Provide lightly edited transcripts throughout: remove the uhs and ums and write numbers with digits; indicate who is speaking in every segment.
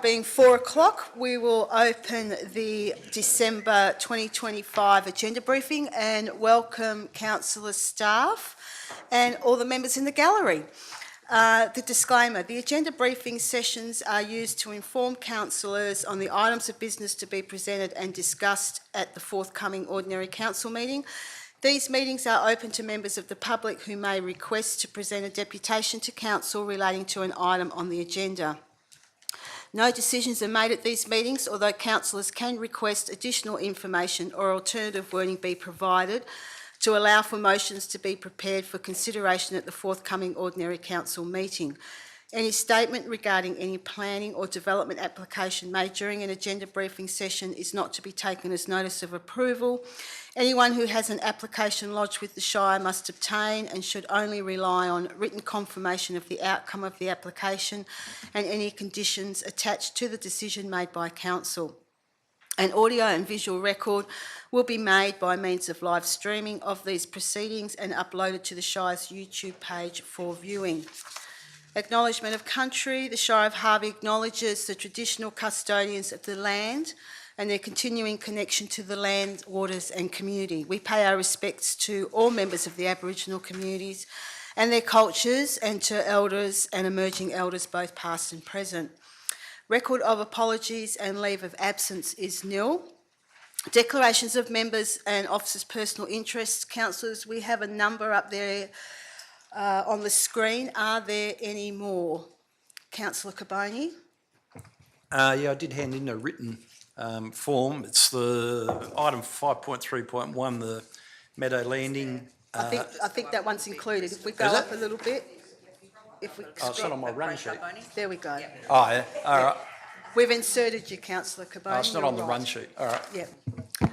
Speaker 1: Being 4 o'clock, we will open the December 2025 agenda briefing and welcome councillor staff and all the members in the gallery. The disclaimer, the agenda briefing sessions are used to inform councillors on the items of business to be presented and discussed at the forthcoming ordinary council meeting. These meetings are open to members of the public who may request to present a deputation to council relating to an item on the agenda. No decisions are made at these meetings, although councillors can request additional information or alternative wording be provided to allow for motions to be prepared for consideration at the forthcoming ordinary council meeting. Any statement regarding any planning or development application made during an agenda briefing session is not to be taken as notice of approval. Anyone who has an application lodged with the Shire must obtain and should only rely on written confirmation of the outcome of the application and any conditions attached to the decision made by council. An audio and visual record will be made by means of live streaming of these proceedings and uploaded to the Shire's YouTube page for viewing. Acknowledgement of country. The Shire of Harvey acknowledges the traditional custodians of the land and their continuing connection to the land, waters and community. We pay our respects to all members of the Aboriginal communities and their cultures, and to elders and emerging elders both past and present. Record of apologies and leave of absence is nil. Declarations of members and officers' personal interests. Councillors, we have a number up there on the screen. Are there any more? Councillor Carboni?
Speaker 2: Yeah, I did hand in a written form. It's the item 5.3.1, the Meadow Landing.
Speaker 1: I think that one's included. If we go up a little bit. If we
Speaker 2: it's not on my run sheet.
Speaker 1: There we go.
Speaker 2: Oh, yeah. All right.
Speaker 1: We've inserted you, Councillor Carboni.
Speaker 2: Oh, it's not on the run sheet. All right.
Speaker 1: Yeah.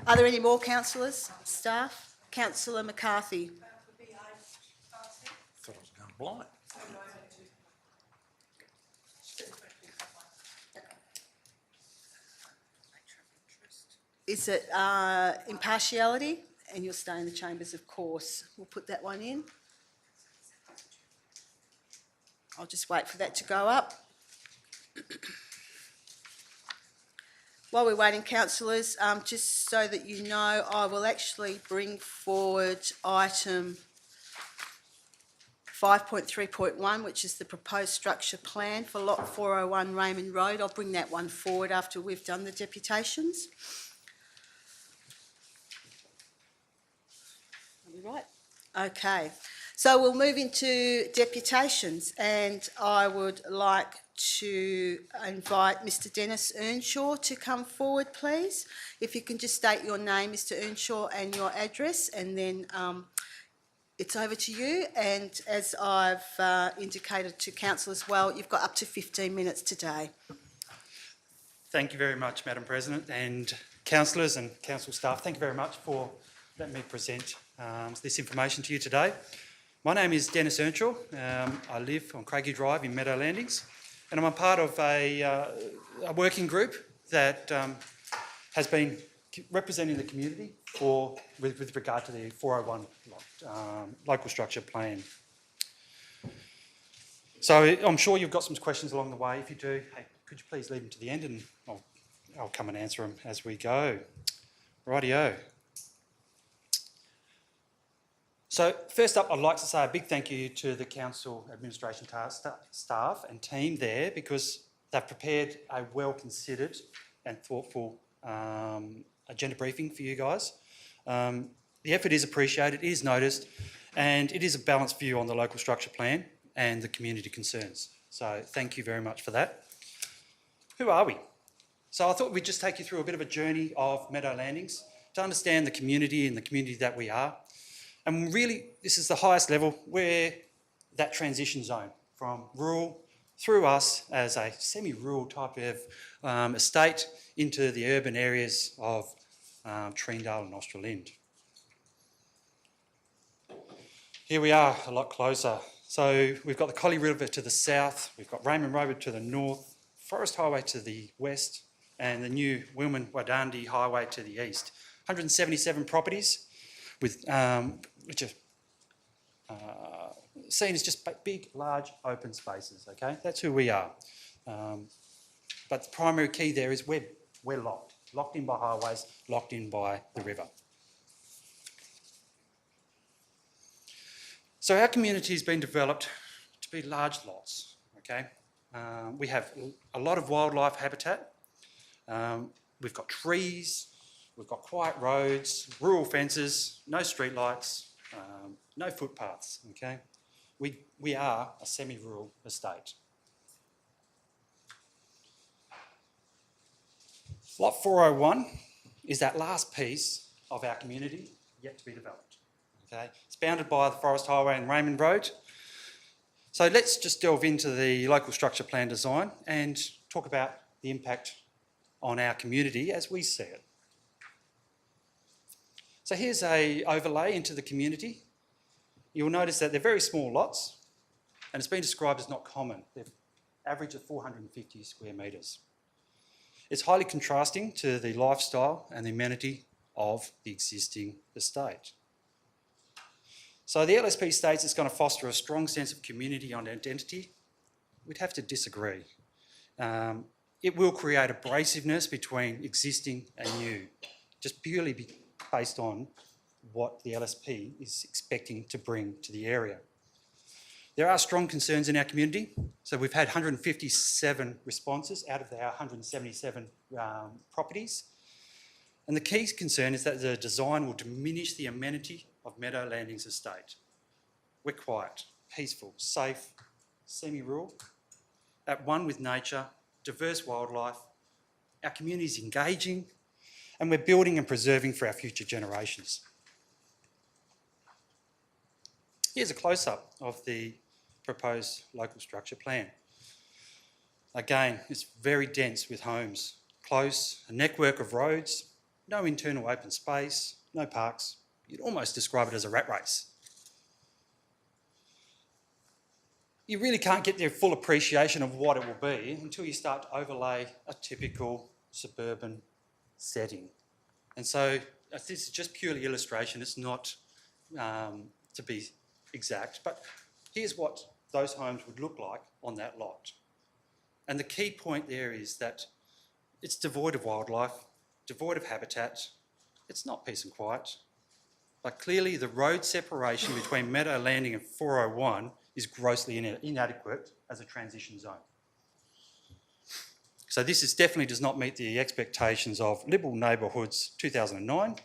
Speaker 1: Are there any more councillors, staff? Councillor McCarthy.
Speaker 2: Thought I was going blind.
Speaker 1: Is it impartiality? And you'll stay in the chambers, of course. We'll put that one in. I'll just wait for that to go up. While we're waiting, councillors, just so that you know, I will actually bring forward item 5.3.1, which is the proposed structure plan for lot 401 Raymond Road. I'll bring that one forward after we've done the deputations. Are we right? Okay. So we'll move into deputations, and I would like to invite Mr Dennis Earnshaw to come forward, please. If you can just state your name, Mr Earnshaw, and your address, and then it's over to you. And as I've indicated to council as well, you've got up to 15 minutes today.
Speaker 3: Thank you very much, Madam President, and councillors and council staff. Thank you very much for letting me present this information to you today. My name is Dennis Earnshaw. I live on Craigie Drive in Meadow Landings, and I'm a part of a working group that has been representing the community with regard to the 401 local structure plan. So I'm sure you've got some questions along the way. If you do, hey, could you please leave them to the end, and I'll come and answer them as we go. Rightio. So first up, I'd like to say a big thank you to the council administration staff and team there, because they've prepared a well-considered and thoughtful agenda briefing for you guys. The effort is appreciated, it is noticed, and it is a balanced view on the local structure plan and the community concerns. So thank you very much for that. Who are we? So I thought we'd just take you through a bit of a journey of Meadow Landings to understand the community and the community that we are. And really, this is the highest level. We're that transition zone from rural through us as a semi-rural type of estate into the urban areas of Treendale and Austral End. Here we are, a lot closer. So we've got the Collie River to the south, we've got Raymond Road to the north, Forest Highway to the west, and the new Wilman-Wadandi Highway to the east. 177 properties, with which are seen as just big, large, open spaces, okay? That's who we are. But the primary key there is we're locked in by highways, locked in by the river. So our community has been developed to be large lots, okay? We have a lot of wildlife habitat. We've got trees, we've got quiet roads, rural fences, no streetlights, no footpaths, okay? We are a semi-rural estate. Lot 401 is that last piece of our community yet to be developed, okay? It's bounded by the Forest Highway and Raymond Road. So let's just delve into the local structure plan design and talk about the impact on our community as we see it. So here's an overlay into the community. You'll notice that they're very small lots, and it's been described as not common. They're average of 450 square metres. It's highly contrasting to the lifestyle and the amenity of the existing estate. So the LSP states it's going to foster a strong sense of community and identity. We'd have to disagree. It will create abrasiveness between existing and new, just purely based on what the LSP is expecting to bring to the area. There are strong concerns in our community. So we've had 157 responses out of our 177 properties. And the key concern is that the design will diminish the amenity of Meadow Landings Estate. We're quiet, peaceful, safe, semi-rural, at one with nature, diverse wildlife. Our community is engaging, and we're building and preserving for our future generations. Here's a close-up of the proposed local structure plan. Again, it's very dense with homes, close, a network of roads, no internal open space, no parks. You'd almost describe it as a rat race. You really can't get their full appreciation of what it will be until you start to overlay a typical suburban setting. And so this is just purely illustration. It's not to be exact, but here's what those homes would look like on that lot. And the key point there is that it's devoid of wildlife, devoid of habitat. It's not peace and quiet. But clearly the road separation between Meadow Landing and 401 is grossly inadequate as a transition zone. So this definitely does not meet the expectations of Liberal Neighbourhoods 2009,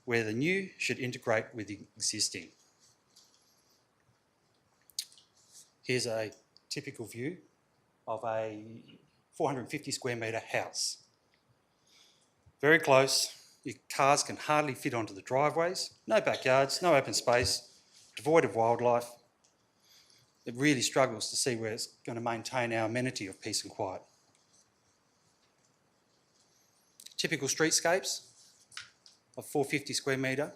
Speaker 3: where the new should integrate with the existing. Here's a typical view of a 450 square metre house. Very close. Your cars can hardly fit onto the driveways. No backyards, no open space, devoid of wildlife. It really struggles to see where it's going to maintain our amenity of peace and quiet. Typical streetscapes of 450 square metre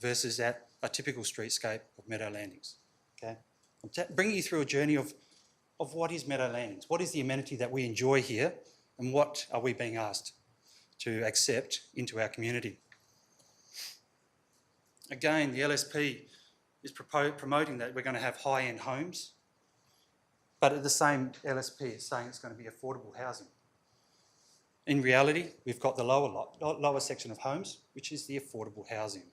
Speaker 3: versus at a typical streetscape of Meadow Landings. Okay? I'm bringing you through a journey of what is Meadow Landings, what is the amenity that we enjoy here, and what are we being asked to accept into our community. Again, the LSP is promoting that we're going to have high-end homes, but at the same LSP is saying it's going to be affordable housing. In reality, we've got the lower section of homes, which is the affordable housing.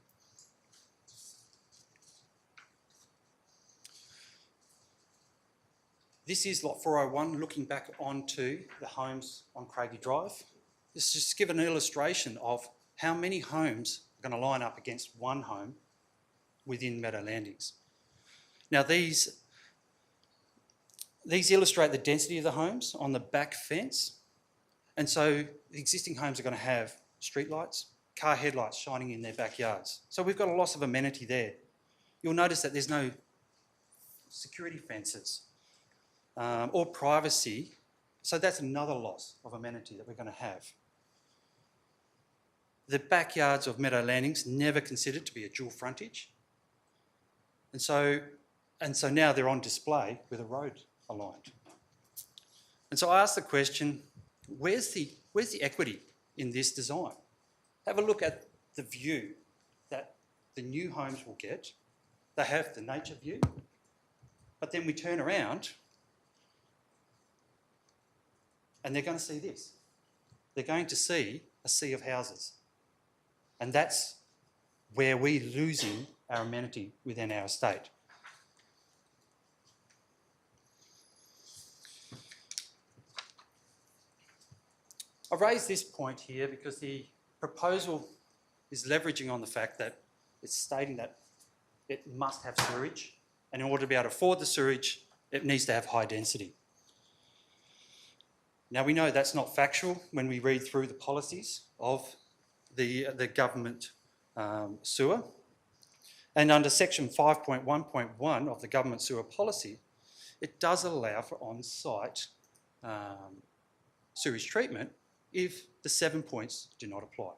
Speaker 3: This is lot 401 looking back onto the homes on Craigie Drive. This is just to give an illustration of how many homes are going to line up against one home within Meadow Landings. Now these illustrate the density of the homes on the back fence. And so the existing homes are going to have streetlights, car headlights shining in their backyards. So we've got a loss of amenity there. You'll notice that there's no security fences or privacy. So that's another loss of amenity that we're going to have. The backyards of Meadow Landings never considered to be a dual frontage. And so now they're on display with a road aligned. And so I asked the question, where's the equity in this design? Have a look at the view that the new homes will get. They have the nature view, but then we turn around and they're going to see this. They're going to see a sea of houses. And that's where we're losing our amenity within our estate. I raise this point here because the proposal is leveraging on the fact that it's stating that it must have sewerage, and in order to be able to afford the sewerage, it needs to have high density. Now, we know that's not factual when we read through the policies of the government sewer. And under section 5.1.1 of the government sewer policy, it does allow for on-site sewage treatment if the 7 points do not apply.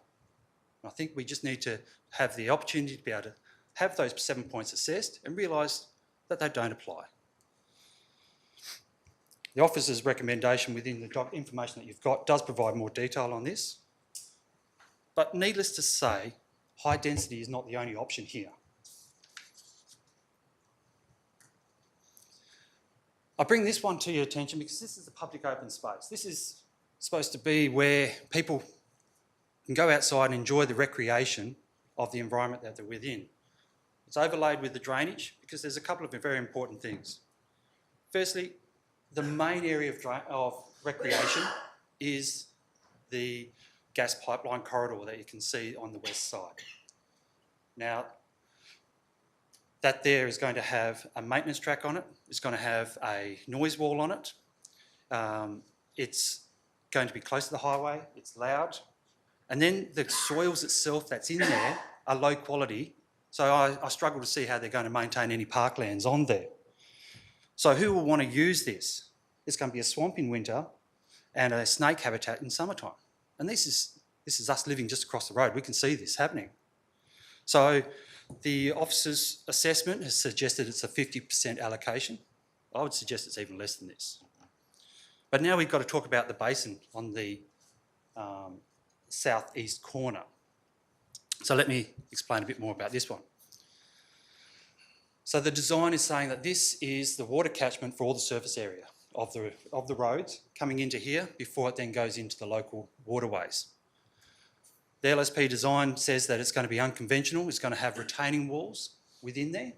Speaker 3: And I think we just need to have the opportunity to be able to have those 7 points assessed and realise that they don't apply. The officer's recommendation within the information that you've got does provide more detail on this. But needless to say, high density is not the only option here. I bring this one to your attention because this is a public open space. This is supposed to be where people can go outside and enjoy the recreation of the environment that they're within. It's overlaid with the drainage because there's a couple of very important things. Firstly, the main area of recreation is the gas pipeline corridor that you can see on the west side. Now, that there is going to have a maintenance track on it. It's going to have a noise wall on it. It's going to be close to the highway. It's loud. And then the soils itself that's in there are low quality. So I struggle to see how they're going to maintain any parklands on there. So who will want to use this? It's going to be a swamp in winter and a snake habitat in summertime. And this is us living just across the road. We can see this happening. So the officer's assessment has suggested it's a 50% allocation. I would suggest it's even less than this. But now we've got to talk about the basin on the southeast corner. So let me explain a bit more about this one. So the design is saying that this is the water catchment for all the surface area of the roads coming into here before it then goes into the local waterways. The LSP design says that it's going to be unconventional. It's going to have retaining walls within there.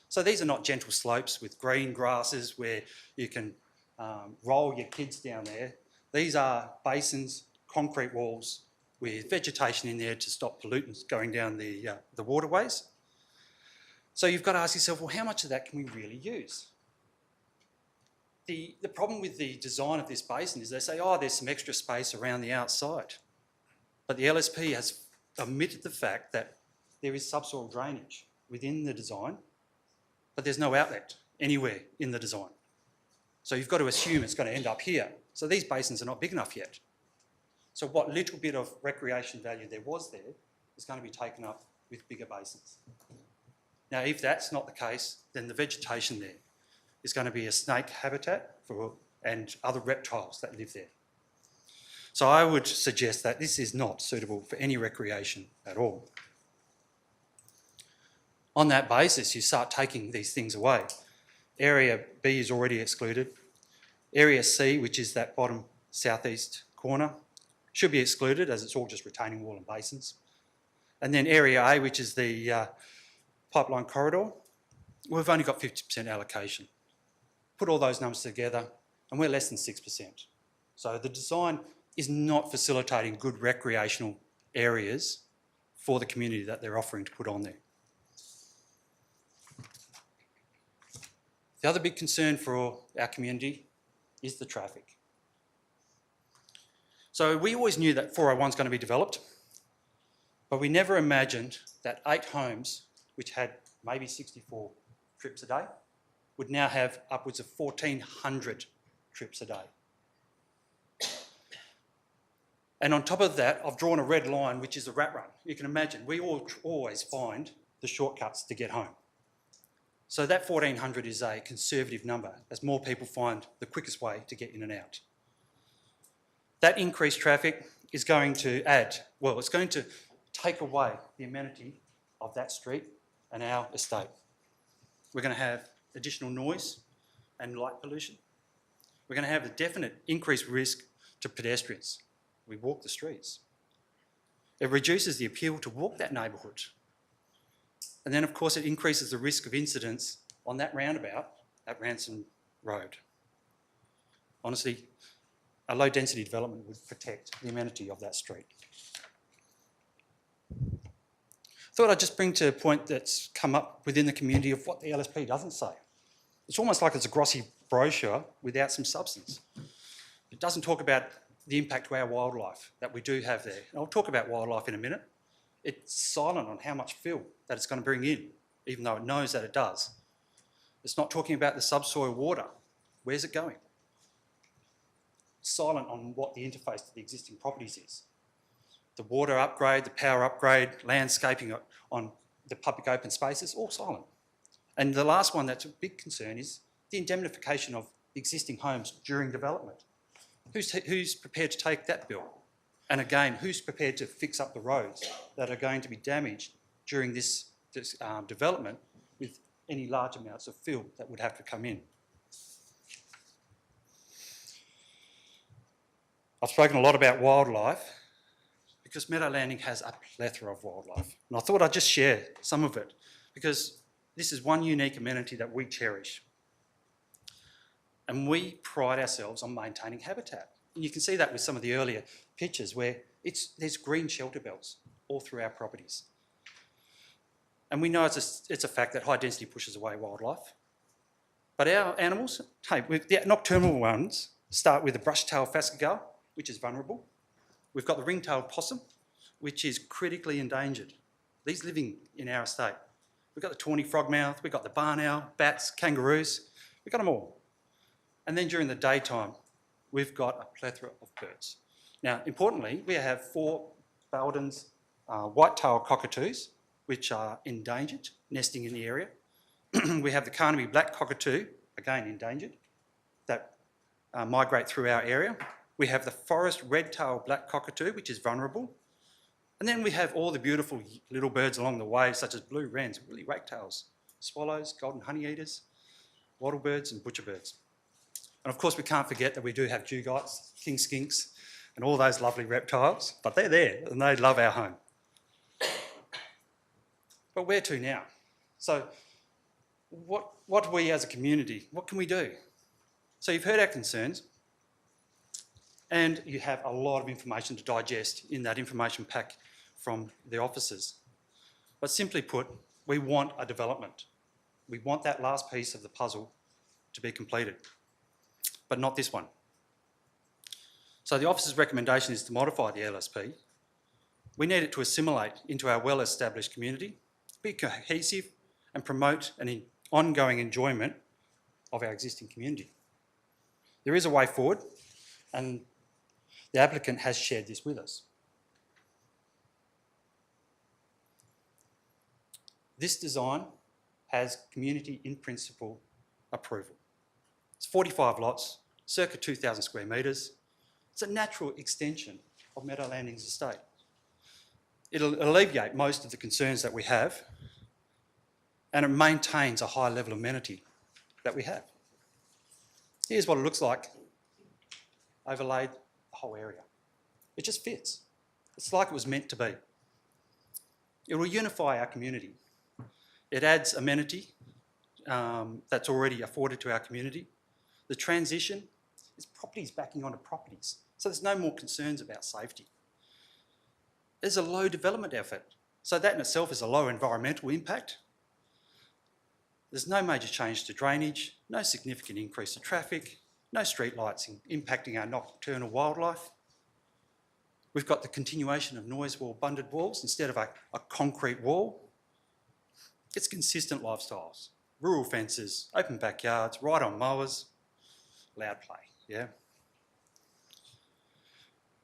Speaker 3: So these are not gentle slopes with green grasses where you can roll your kids down there. These are basins, concrete walls with vegetation in there to stop pollutants going down the waterways. So you've got to ask yourself, well, how much of that can we really use? The problem with the design of this basin is they say, oh, there's some extra space around the outside. But the LSP has omitted the fact that there is subsoil drainage within the design, but there's no outlet anywhere in the design. So you've got to assume it's going to end up here. So these basins are not big enough yet. So what little bit of recreation value there was there is going to be taken up with bigger basins. Now, if that's not the case, then the vegetation there is going to be a snake habitat and other reptiles that live there. So I would suggest that this is not suitable for any recreation at all. On that basis, you start taking these things away. Area B is already excluded. Area C, which is that bottom southeast corner, should be excluded as it's all just retaining wall and basins. And then Area A, which is the pipeline corridor, we've only got 50% allocation. Put all those numbers together and we're less than 6%. So the design is not facilitating good recreational areas for the community that they're offering to put on there. The other big concern for our community is the traffic. So we always knew that 401 is going to be developed, but we never imagined that 8 homes, which had maybe 64 trips a day, would now have upwards of 1,400 trips a day. And on top of that, I've drawn a red line, which is a rat run. You can imagine, we always find the shortcuts to get home. So that 1,400 is a conservative number, as more people find the quickest way to get in and out. That increased traffic is going to it's going to take away the amenity of that street and our estate. We're going to have additional noise and light pollution. We're going to have a definite increased risk to pedestrians. We walk the streets. It reduces the appeal to walk that neighbourhood. And then, of course, it increases the risk of incidents on that roundabout at Ransom Road. Honestly, a low-density development would protect the amenity of that street. Thought I'd just bring to a point that's come up within the community of what the LSP doesn't say. It's almost like it's a glossy brochure without some substance. It doesn't talk about the impact to our wildlife that we do have there. And I'll talk about wildlife in a minute. It's silent on how much fill that it's going to bring in, even though it knows that it does. It's not talking about the subsoil water. Where's it going? It's silent on what the interface to the existing properties is. The water upgrade, the power upgrade, landscaping on the public open spaces, all silent. And the last one that's a big concern is the indemnification of existing homes during development. Who's prepared to take that bill? And again, who's prepared to fix up the roads that are going to be damaged during this development with any large amounts of fill that would have to come in? I've spoken a lot about wildlife because Meadow Landing has a plethora of wildlife. And I thought I'd just share some of it because this is one unique amenity that we cherish. And we pride ourselves on maintaining habitat. And you can see that with some of the earlier pictures where there's green shelter belts all through our properties. And we know it's a fact that high density pushes away wildlife. But our animals, hey, the nocturnal ones start with the brush-tailed phascogale, which is vulnerable. We've got the ring-tailed possum, which is critically endangered. These living in our estate. We've got the tawny frogmouth, we've got the barn owl, bats, kangaroos, we've got them all. And then during the daytime, we've got a plethora of birds. Now, importantly, we have 4 Bowden's white-tailed cockatoos, which are endangered, nesting in the area. We have the Carnaby black cockatoo, again endangered, that migrate through our area. We have the forest red-tailed black cockatoo, which is vulnerable. And then we have all the beautiful little birds along the way, such as blue wrens, woolly waketails, swallows, golden honeyeaters, wattlebirds and butcherbirds. And of course, we can't forget that we do have dugongs, king skinks, and all those lovely reptiles, but they're there and they love our home. But where to now? So what do we as a community, what can we do? So you've heard our concerns and you have a lot of information to digest in that information pack from the officers. But simply put, we want a development. We want that last piece of the puzzle to be completed, but not this one. So the officer's recommendation is to modify the LSP. We need it to assimilate into our well-established community, be cohesive and promote an ongoing enjoyment of our existing community. There is a way forward and the applicant has shared this with us. This design has community in principle approval. It's 45 lots, circa 2,000 square metres. It's a natural extension of Meadow Landing's estate. It'll alleviate most of the concerns that we have and it maintains a high level of amenity that we have. Here's what it looks like overlaid the whole area. It just fits. It's like it was meant to be. It will unify our community. It adds amenity that's already afforded to our community. The transition is properties backing onto properties, so there's no more concerns about safety. There's a low development effort, so that in itself is a low environmental impact. There's no major change to drainage, no significant increase to traffic, no street lights impacting our nocturnal wildlife. We've got the continuation of noise wall bunded walls instead of a concrete wall. It's consistent lifestyles, rural fences, open backyards, ride-on mowers, loud play, yeah?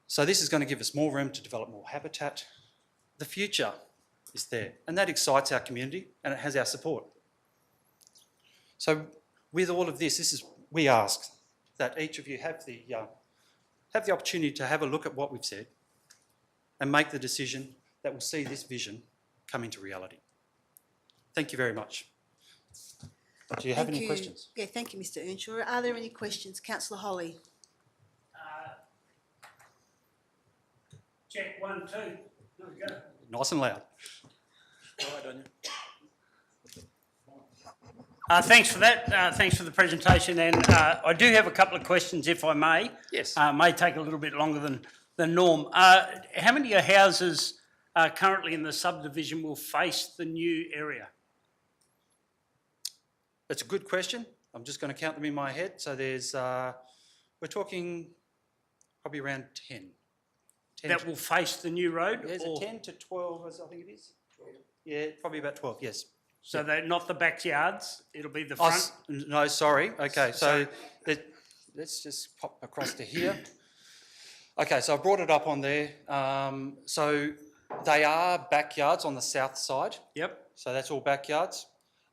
Speaker 3: So this is going to give us more room to develop more habitat. The future is there, and that excites our community and it has our support. So with all of this, we ask that each of you have the opportunity to have a look at what we've said and make the decision that will see this vision come into reality. Thank you very much. Do you have any questions?
Speaker 1: Yeah, thank you, Mr Earnshaw. Are there any questions? Councillor Holly.
Speaker 4: Check 1, 2. There we go.
Speaker 3: Nice and loud.
Speaker 4: Thanks for that. Thanks for the presentation. And I do have a couple of questions, if I may.
Speaker 3: Yes.
Speaker 4: May take a little bit longer than norm. How many houses currently in the subdivision will face the new area?
Speaker 3: That's a good question. I'm just going to count them in my head. So there's, we're talking probably around 10.
Speaker 4: That will face the new road?
Speaker 3: There's
Speaker 4: or-
Speaker 3: 10 to 12, I think it is. 12. Yeah, probably about 12, yes.
Speaker 4: So they're not the backyards, it'll be the
Speaker 3: Oh,
Speaker 4: front?
Speaker 3: no, sorry. Okay, so let's just pop across to here. Okay, so I brought it up on there. So they are backyards on the south side.
Speaker 4: Yep,
Speaker 3: So that's all backyards.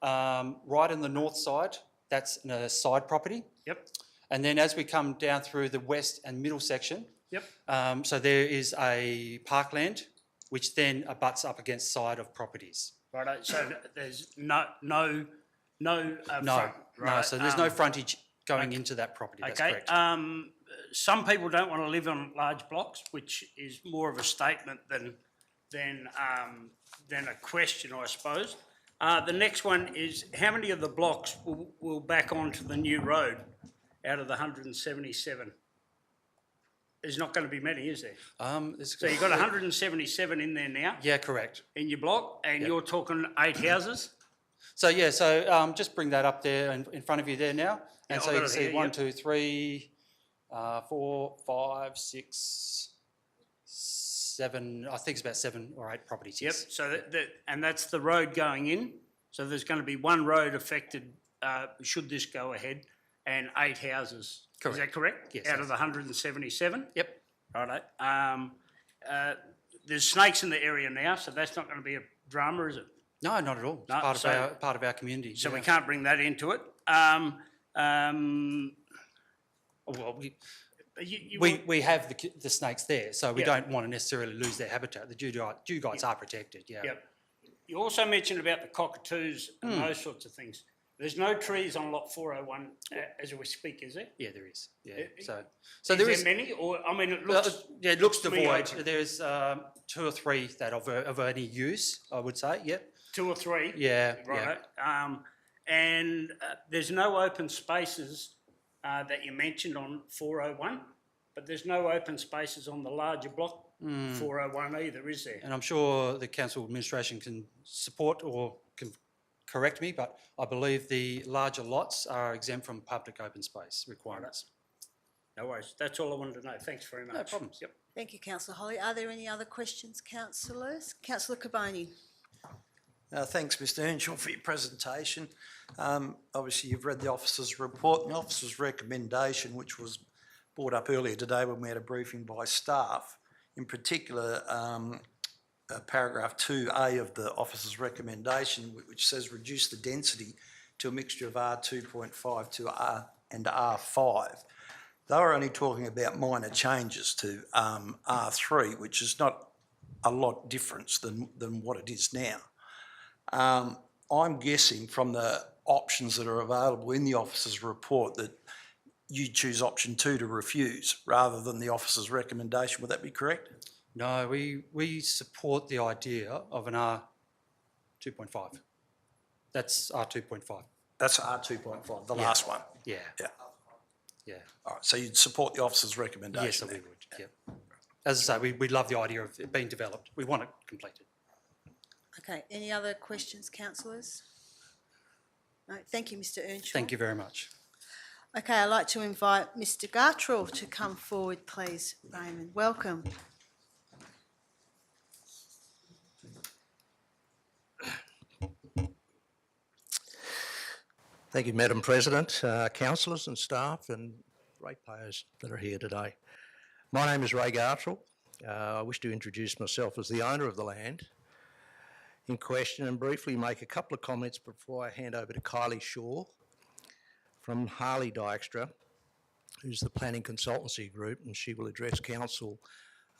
Speaker 3: Right on the north side, that's a side property.
Speaker 4: yep,
Speaker 3: And then as we come down through the west and middle section,
Speaker 4: yep.
Speaker 3: so there is a parkland, which then abuts up against side of properties.
Speaker 4: Righto, so there's no
Speaker 3: No,
Speaker 4: front,
Speaker 3: no,
Speaker 4: right?
Speaker 3: so there's no frontage going into that property, that's
Speaker 4: Okay,
Speaker 3: correct.
Speaker 4: some people don't want to live on large blocks, which is more of a statement than a question, I suppose. The next one is, how many of the blocks will back onto the new road out of the 177? There's not going to be many, is there? So you've got 177 in there now,
Speaker 3: Yeah, correct.
Speaker 4: in your block, and you're talking 8 houses?
Speaker 3: So yeah, so just bring that up there in front of you there now.
Speaker 4: Yeah,
Speaker 3: And so
Speaker 4: I've
Speaker 3: you
Speaker 4: got
Speaker 3: can
Speaker 4: it
Speaker 3: see
Speaker 4: here,
Speaker 3: 1,
Speaker 4: yep.
Speaker 3: 2, 3, 4, 5, 6, 7, I think it's about 7 or 8 properties.
Speaker 4: Yep,
Speaker 3: Yes.
Speaker 4: so and that's the road going in, so there's going to be one road affected, should this go ahead, and 8 houses. Is that correct?
Speaker 3: Yes,
Speaker 4: Out of the 177?
Speaker 3: Yep.
Speaker 4: Righto. There's snakes in the area now, so that's not going to be a drama, is it?
Speaker 3: No, not at all. It's
Speaker 4: No,
Speaker 3: part of our community.
Speaker 4: So
Speaker 3: yeah.
Speaker 4: we can't bring that into it.
Speaker 3: Well,
Speaker 4: You
Speaker 3: we have the snakes there, so we
Speaker 4: Yeah.
Speaker 3: don't want to necessarily lose their habitat. The dugong are protected, yeah.
Speaker 4: Yep. You also mentioned about the cockatoos and those sorts of things. There's no trees on lot 401 as we speak, is there?
Speaker 3: Yeah, there is. Yeah.
Speaker 4: Uh,
Speaker 3: So there is.
Speaker 4: there many, or I mean, it looks
Speaker 3: Yeah, it looks
Speaker 4: to me
Speaker 3: devoid.
Speaker 4: open.
Speaker 3: There's 2 or 3 that of any use, I would say. Yep.
Speaker 4: 2 or 3.
Speaker 3: Yeah.
Speaker 4: Right.
Speaker 3: Yeah.
Speaker 4: And there's no open spaces that you mentioned on 401, but there's no open spaces on the larger block 401 either, is there?
Speaker 3: And I'm sure the council administration can support or can correct me, but I believe the larger lots are exempt from public open space requirements.
Speaker 4: No worries. That's all I wanted to know. Thanks very much.
Speaker 3: No problems.
Speaker 4: Yep.
Speaker 1: Thank you, Councillor Holly. Are there any other questions, councillors? Councillor Caboni.
Speaker 2: Thanks, Mr Earnshaw, for your presentation. Obviously, you've read the officer's report and the officer's recommendation, which was brought up earlier today when we had a briefing by staff. In particular, paragraph 2A of the officer's recommendation, which says reduce the density to a mixture of R2.5 to and R5. They were only talking about minor changes to R3, which is not a lot difference than what it is now. I'm guessing from the options that are available in the officer's report that you choose option 2 to refuse rather than the officer's recommendation. Would that be correct?
Speaker 3: No, we support the idea of an R2.5. That's R2.5.
Speaker 2: That's R2.5, the last one.
Speaker 3: Yeah.
Speaker 2: Yeah.
Speaker 3: Yeah.
Speaker 2: All right. So you'd support the officer's recommendation?
Speaker 3: Yes, we
Speaker 2: then?
Speaker 3: would. Yeah. As I say, we love the idea of it being developed. We want it completed.
Speaker 1: Okay, any other questions, councillors? No, thank you, Mr Earnshaw.
Speaker 3: Thank you very much.
Speaker 1: Okay, I'd like to invite Mr Gartrell to come forward, please. Raymond, welcome.
Speaker 5: Thank you, Madam President, councillors and staff and ratepayers that are here today. My name is Ray Gartrell. I wish to introduce myself as the owner of the land in question and briefly make a couple of comments before I hand over to Kylie Shaw from Harley Dykstra, who's the planning consultancy group, and she will address council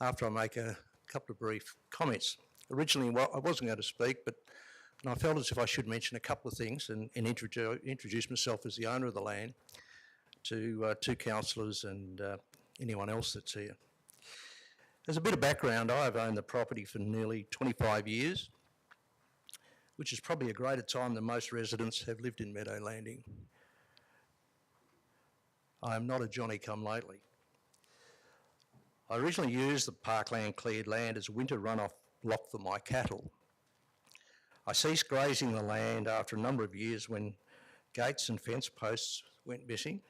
Speaker 5: after I make a couple of brief comments. Originally, I wasn't going to speak, but I felt as if I should mention a couple of things and introduce myself as the owner of the land to councillors and anyone else that's here. As a bit of background, I've owned the property for nearly 25 years, which is probably a greater time than most residents have lived in Meadow Landing. I am not a Johnny-come-lately. I originally used the parkland cleared land as winter runoff block for my cattle. I ceased grazing the land after a number of years when gates and fence posts went missing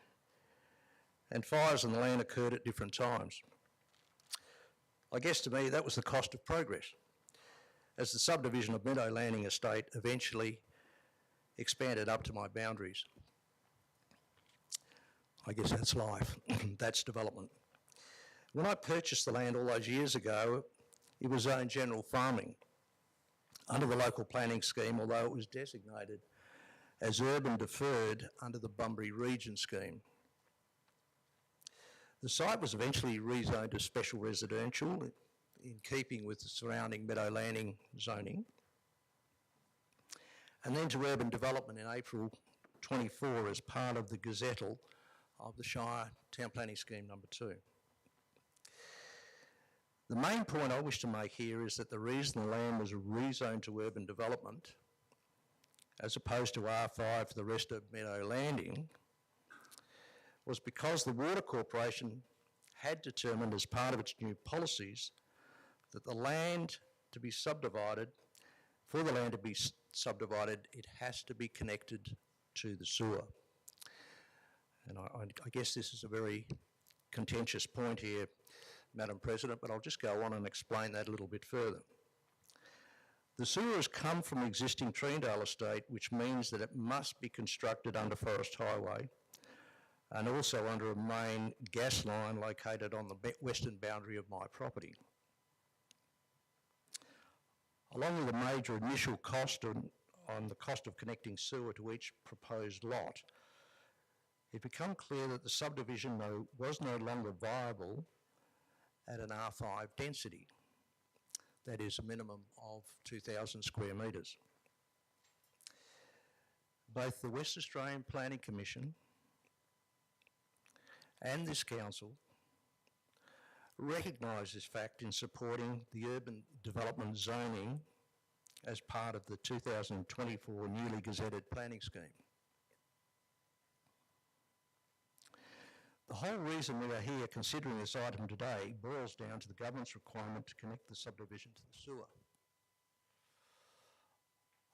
Speaker 5: and fires on the land occurred at different times. I guess to me that was the cost of progress, as the subdivision of Meadow Landing Estate eventually expanded up to my boundaries. I guess that's life, that's development. When I purchased the land all those years ago, it was zoned general farming under the local planning scheme, although it was designated as urban deferred under the Bunbury Region scheme. The site was eventually rezoned as special residential in keeping with the surrounding Meadow Landing zoning, and then to urban development in April 24 as part of the gazettal of the Shire Town Planning Scheme number 2. The main point I wish to make here is that the reason the land was rezoned to urban development, as opposed to R5 for the rest of Meadow Landing, was because the Water Corporation had determined as part of its new policies that the land to be subdivided, for the land to be subdivided, it has to be connected to the sewer. And I guess this is a very contentious point here, Madam President, but I'll just go on and explain that a little bit further. The sewer has come from the existing Treendale estate, which means that it must be constructed under Forest Highway and also under a main gas line located on the western boundary of my property. Along with a major initial cost on the cost of connecting sewer to each proposed lot, it became clear that the subdivision was no longer viable at an R5 density, that is a minimum of 2,000 square metres. Both the West Australian Planning Commission and this council recognise this fact in supporting the urban development zoning as part of the 2024 newly gazetted planning scheme. The whole reason we are here considering this item today boils down to the government's requirement to connect the subdivision to the sewer.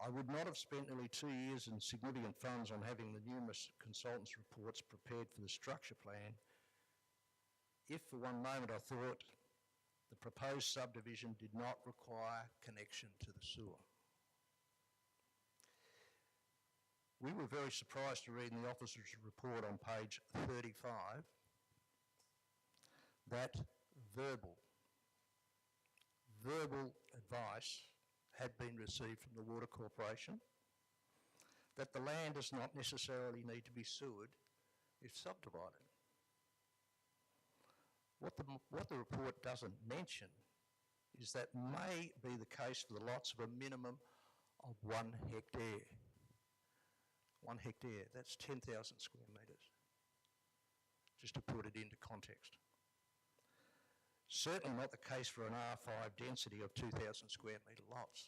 Speaker 5: I would not have spent nearly 2 years and significant funds on having the numerous consultants' reports prepared for the structure plan if for one moment I thought the proposed subdivision did not require connection to the sewer. We were very surprised to read in the officer's report on page 35 that verbal advice had been received from the Water Corporation that the land does not necessarily need to be sewered if subdivided. What the report doesn't mention is that may be the case for the lots of a minimum of 1 hectare. 1 hectare, that's 10,000 square metres, just to put it into context. Certainly not the case for an R5 density of 2,000 square metre lots.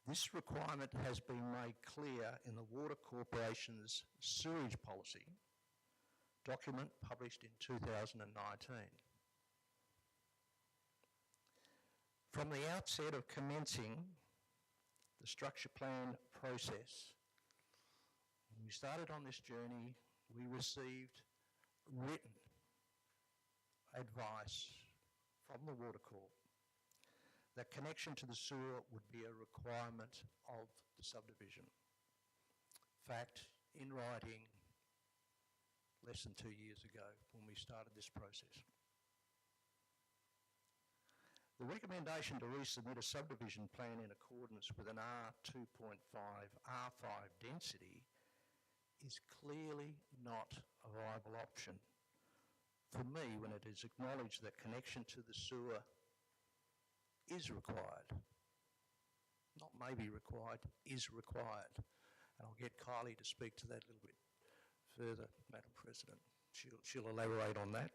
Speaker 5: This requirement has been made clear in the Water Corporation's sewerage policy document published in 2019. From the outset of commencing the structure plan process, when we started on this journey, we received written advice from the Water Corp that connection to the sewer would be a requirement of the subdivision. Fact, in writing, less than 2 years ago when we started this process. The recommendation to resubmit a subdivision plan in accordance with an R2.5, R5 density is clearly not a viable option for me when it is acknowledged that connection to the sewer is required. Not maybe required, is required. And I'll get Kylie to speak to that a little bit further, Madam President. She'll elaborate on that.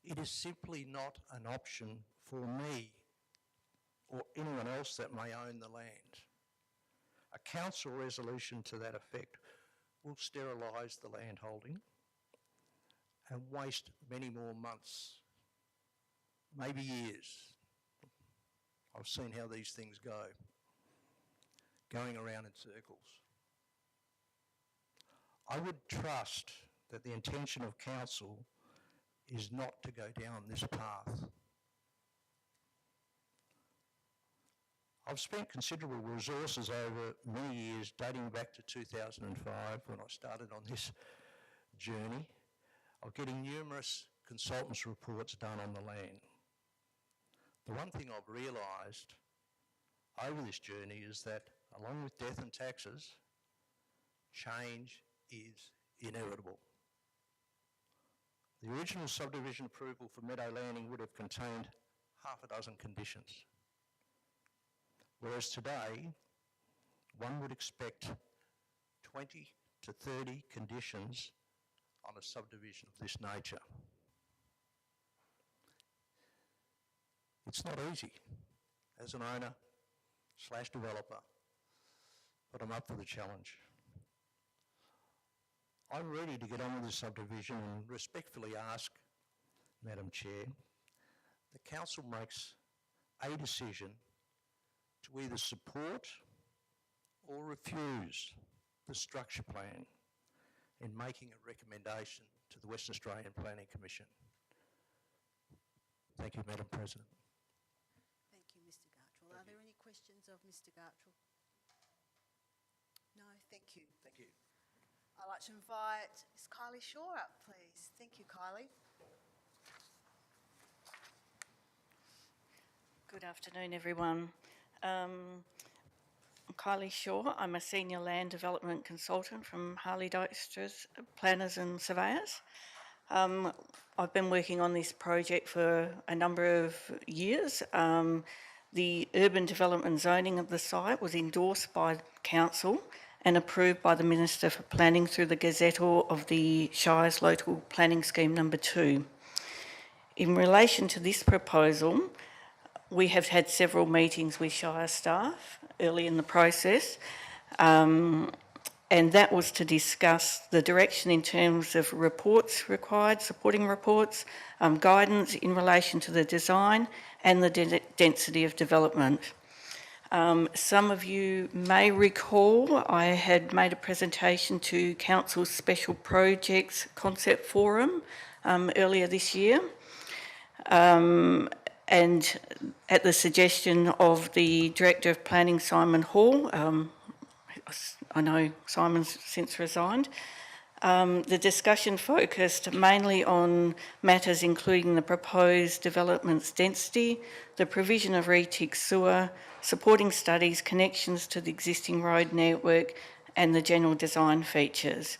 Speaker 5: It is simply not an option for me or anyone else that may own the land. A council resolution to that effect will sterilise the land holding and waste many more months, maybe years. I've seen how these things go, going around in circles. I would trust that the intention of council is not to go down this path. I've spent considerable resources over many years, dating back to 2005 when I started on this journey, of getting numerous consultants' reports done on the land. The one thing I've realised over this journey is that, along with death and taxes, change is inevitable. The original subdivision approval for Meadow Landing would have contained half a dozen conditions, whereas today, one would expect 20 to 30 conditions on a subdivision of this nature. It's not easy as an owner / developer, but I'm up for the challenge. I'm ready to get on with this subdivision and respectfully ask, Madam Chair, the council makes a decision to either support or refuse the structure plan in making a recommendation to the Western Australian Planning Commission. Thank you, Madam President.
Speaker 1: Thank you, Mr Gartrell. Are there any questions of Mr Gartrell? No, thank you.
Speaker 5: Thank you.
Speaker 1: I'd like to invite Ms Kylie Shaw up, please. Thank you, Kylie.
Speaker 6: Good afternoon, everyone. I'm Kylie Shaw. I'm a senior land development consultant from Harley Dykstra's Planners and Surveyors. I've been working on this project for a number of years. The urban development zoning of the site was endorsed by council and approved by the Minister for Planning through the Gazettal of the Shire's Local Planning Scheme number 2. In relation to this proposal, we have had several meetings with Shire staff early in the process, and that was to discuss the direction in terms of reports required, supporting reports, guidance in relation to the design and the density of development. Some of you may recall I had made a presentation to Council's Special Projects Concept Forum earlier this year, and at the suggestion of the Director of Planning, Simon Hall. I know Simon's since resigned. The discussion focused mainly on matters including the proposed development's density, the provision of retic sewer, supporting studies, connections to the existing road network, and the general design features.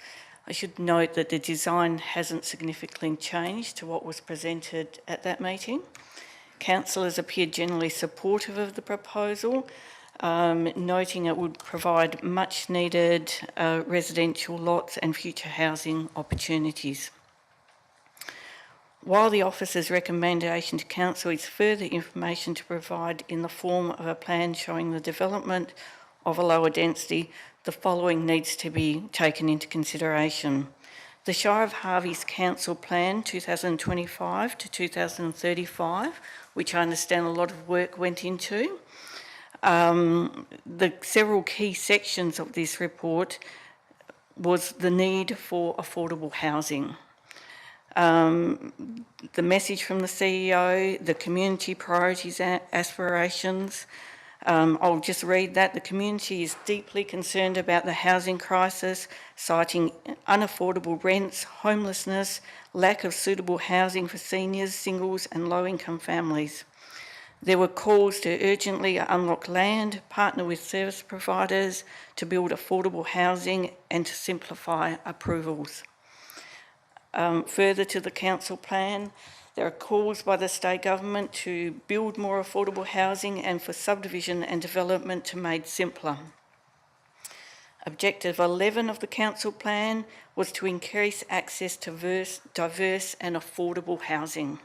Speaker 6: I should note that the design hasn't significantly changed to what was presented at that meeting. Councillors appeared generally supportive of the proposal, noting it would provide much needed residential lots and future housing opportunities. While the officer's recommendation to council is further information to provide in the form of a plan showing the development of a lower density, the following needs to be taken into consideration. The Shire of Harvey's Council Plan 2025 to 2035, which I understand a lot of work went into. The several key sections of this report was the need for affordable housing. The message from the CEO, the community priorities and aspirations. I'll just read that. The community is deeply concerned about the housing crisis, citing unaffordable rents, homelessness, lack of suitable housing for seniors, singles and low-income families. There were calls to urgently unlock land, partner with service providers to build affordable housing and to simplify approvals. Further to the council plan, there are calls by the state government to build more affordable housing and for subdivision and development to be made simpler. Objective 11 of the council plan was to increase access to diverse and affordable housing.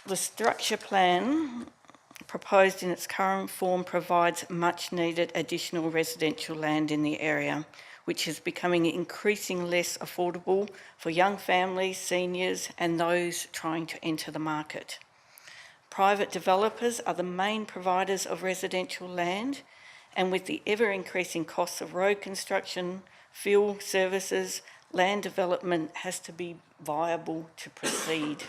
Speaker 6: The structure plan proposed in its current form provides much needed additional residential land in the area, which is becoming increasingly less affordable for young families, seniors, and those trying to enter the market. Private developers are the main providers of residential land, and with the ever-increasing costs of road construction, fuel services, land development has to be viable to proceed.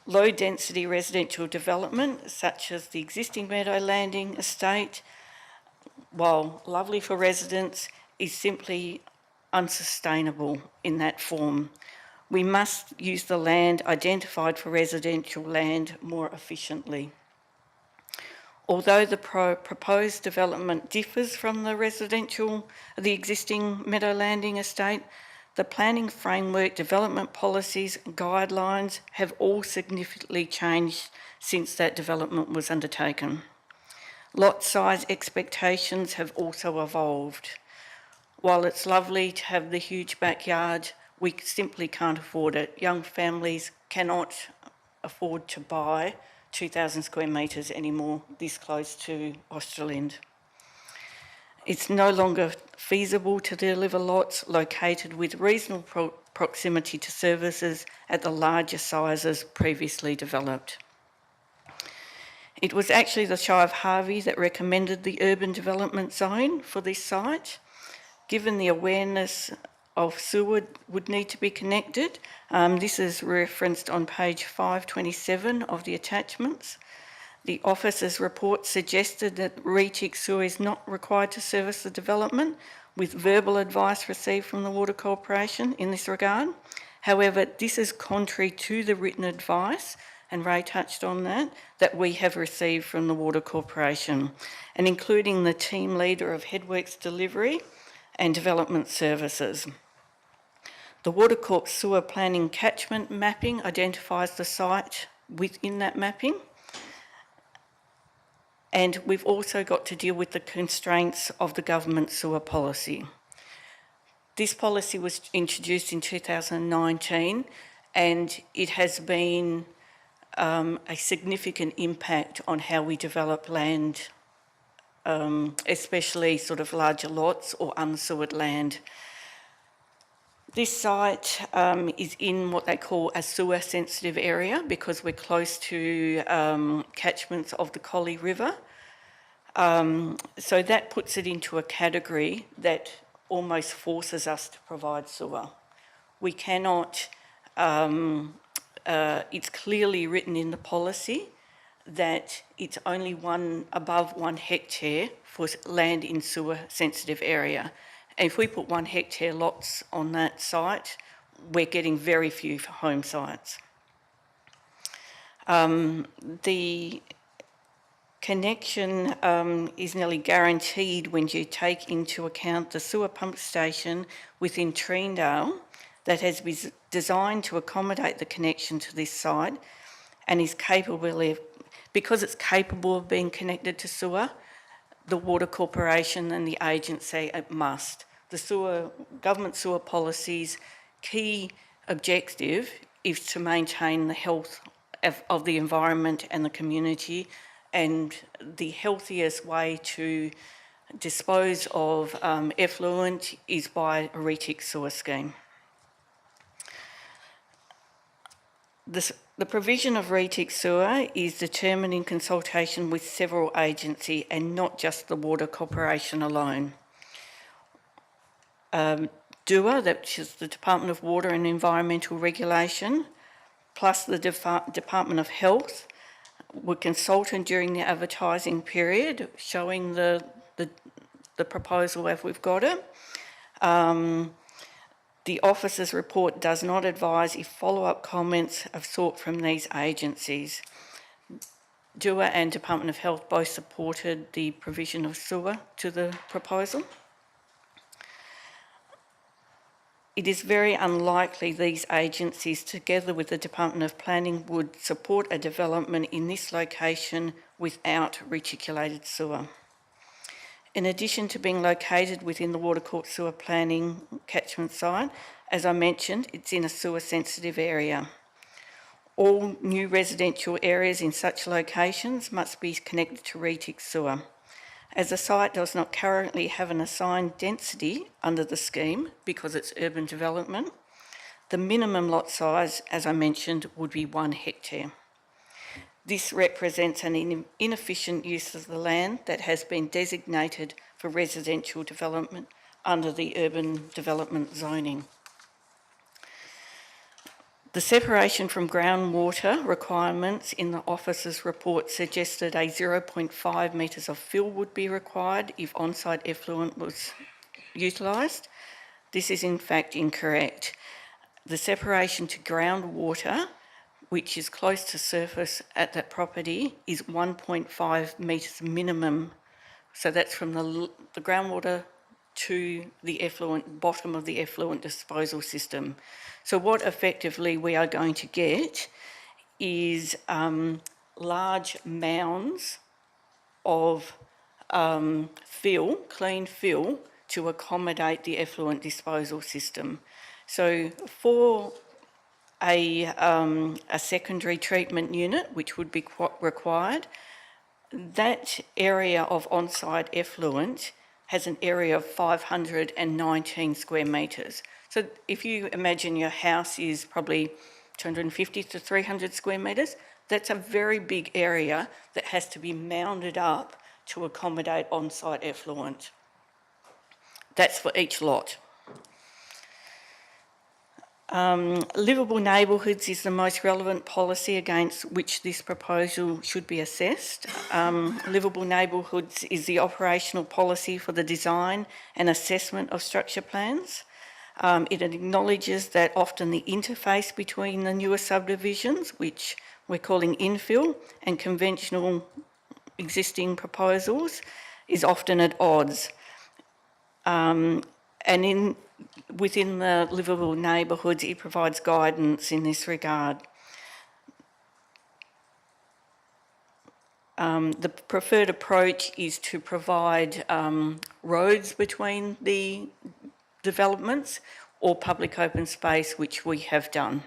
Speaker 6: Low-density residential development, such as the existing Meadow Landing estate, while lovely for residents, is simply unsustainable in that form. We must use the land identified for residential land more efficiently. Although the proposed development differs from the existing Meadow Landing estate, the planning framework, development policies, and guidelines have all significantly changed since that development was undertaken. Lot size expectations have also evolved. While it's lovely to have the huge backyard, we simply can't afford it. Young families cannot afford to buy 2,000 square metres anymore this close to Australind. It's no longer feasible to deliver lots located with reasonable proximity to services at the larger sizes previously developed. It was actually the Shire of Harvey that recommended the urban development zone for this site. Given the awareness of sewer would need to be connected, this is referenced on page 527 of the attachments. The officer's report suggested that retic sewer is not required to service the development, with verbal advice received from the Water Corporation in this regard. However, this is contrary to the written advice, and Ray touched on that we have received from the Water Corporation, and including the team leader of Headworks Delivery and Development Services. The Water Corp sewer planning catchment mapping identifies the site within that mapping. And we've also got to deal with the constraints of the government sewer policy. This policy was introduced in 2019, and it has been a significant impact on how we develop land, especially sort of larger lots or unsewered land. This site is in what they call a sewer-sensitive area because we're close to catchments of the Collie River. So that puts it into a category that almost forces us to provide sewer. We cannot, it's clearly written in the policy that it's only above 1 hectare for land in sewer-sensitive area. And if we put 1 hectare lots on that site, we're getting very few home sites. The connection is nearly guaranteed when you take into account the sewer pump station within Treendale that has been designed to accommodate the connection to this site and is capable of, because it's capable of being connected to sewer, the Water Corporation and the agency must. The government sewer policy's key objective is to maintain the health of the environment and the community, and the healthiest way to dispose of effluent is by a retic sewer scheme. The provision of retic sewer is determined in consultation with several agencies and not just the Water Corporation alone. DUA, that is the Department of Water and Environmental Regulation, plus the Department of Health, were consulted during the advertising period, showing the proposal as we've got it. The officer's report does not advise if follow-up comments are sought from these agencies. DUA and Department of Health both supported the provision of sewer to the proposal. It is very unlikely these agencies, together with the Department of Planning, would support a development in this location without reticulated sewer. In addition to being located within the Water Corp sewer planning catchment site, as I mentioned, it's in a sewer-sensitive area. All new residential areas in such locations must be connected to retic sewer. As the site does not currently have an assigned density under the scheme because it's urban development, the minimum lot size, as I mentioned, would be 1 hectare. This represents an inefficient use of the land that has been designated for residential development under the urban development zoning. The separation from groundwater requirements in the officer's report suggested a 0.5 metres of fill would be required if on-site effluent was utilised. This is in fact incorrect. The separation to groundwater, which is close to surface at that property, is 1.5 metres minimum. So that's from the groundwater to the effluent, bottom of the effluent disposal system. So what effectively we are going to get is large mounds of fill, clean fill, to accommodate the effluent disposal system. So for a secondary treatment unit, which would be required, that area of on-site effluent has an area of 519 square metres. So if you imagine your house is probably 250 to 300 square metres, that's a very big area that has to be mounded up to accommodate on-site effluent. That's for each lot. Livable neighbourhoods is the most relevant policy against which this proposal should be assessed. Livable neighbourhoods is the operational policy for the design and assessment of structure plans. It acknowledges that often the interface between the newer subdivisions, which we're calling infill, and conventional existing proposals is often at odds. And within the livable neighbourhoods, it provides guidance in this regard. The preferred approach is to provide roads between the developments or public open space, which we have done.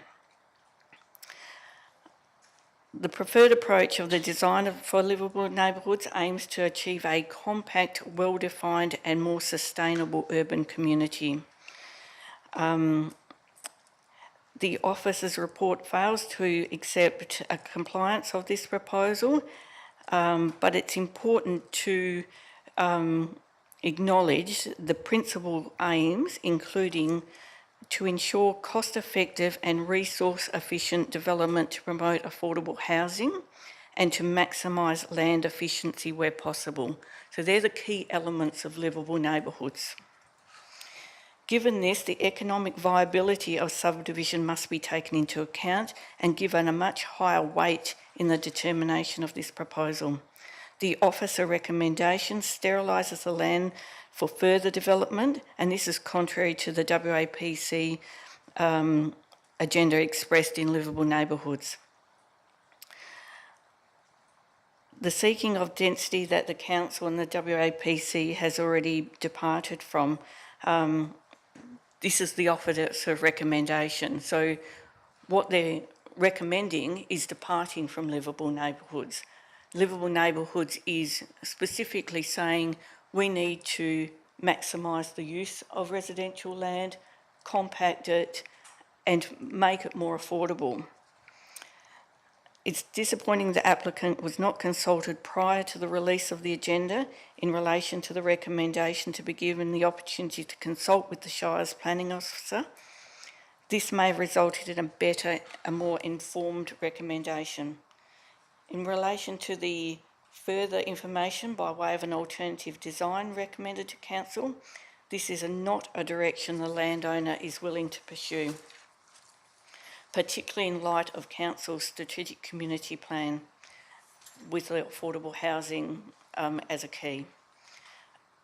Speaker 6: The preferred approach of the design for livable neighbourhoods aims to achieve a compact, well-defined and more sustainable urban community. The officer's report fails to accept a compliance of this proposal, but it's important to acknowledge the principal aims, including to ensure cost-effective and resource-efficient development to promote affordable housing and to maximise land efficiency where possible. So they're the key elements of livable neighbourhoods. Given this, the economic viability of subdivision must be taken into account and given a much higher weight in the determination of this proposal. The officer recommendation sterilises the land for further development, and this is contrary to the WAPC agenda expressed in livable neighbourhoods. The seeking of density that the Council and the WAPC has already departed from, this is the officer's recommendation. So what they're recommending is departing from livable neighbourhoods. Livable neighbourhoods is specifically saying we need to maximise the use of residential land, compact it, and make it more affordable. It's disappointing the applicant was not consulted prior to the release of the agenda in relation to the recommendation to be given the opportunity to consult with the Shire's planning officer. This may have resulted in a more informed recommendation. In relation to the further information by way of an alternative design recommended to Council, this is not a direction the landowner is willing to pursue, particularly in light of Council's strategic community plan with the affordable housing as a key.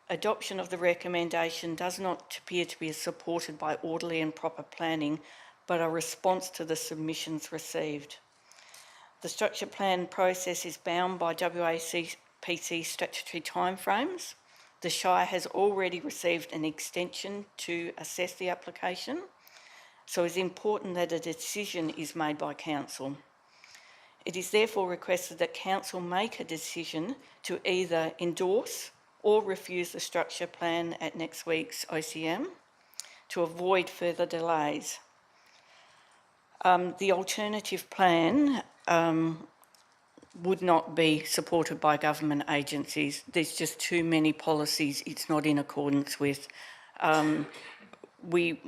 Speaker 6: Adoption of the recommendation does not appear to be supported by orderly and proper planning, but a response to the submissions received. The structure plan process is bound by WAPC statutory timeframes. The Shire has already received an extension to assess the application, so it's important that a decision is made by Council. It is therefore requested that Council make a decision to either endorse or refuse the structure plan at next week's OCM to avoid further delays. The alternative plan would not be supported by government agencies. There's just too many policies it's not in accordance with. We're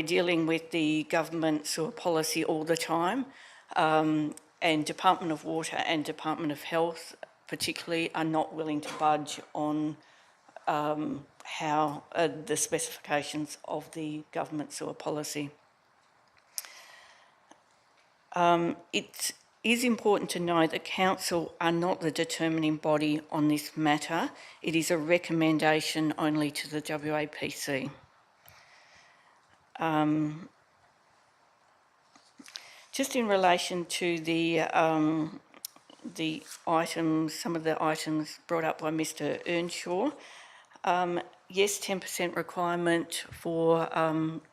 Speaker 6: dealing with the government sewer policy all the time, and Department of Water and Department of Health particularly are not willing to budge on how the specifications of the government sewer policy. It is important to know that Council are not the determining body on this matter. It is a recommendation only to the WAPC. Just in relation to the items, some of the items brought up by Mr. Earnshaw, yes, 10% requirement for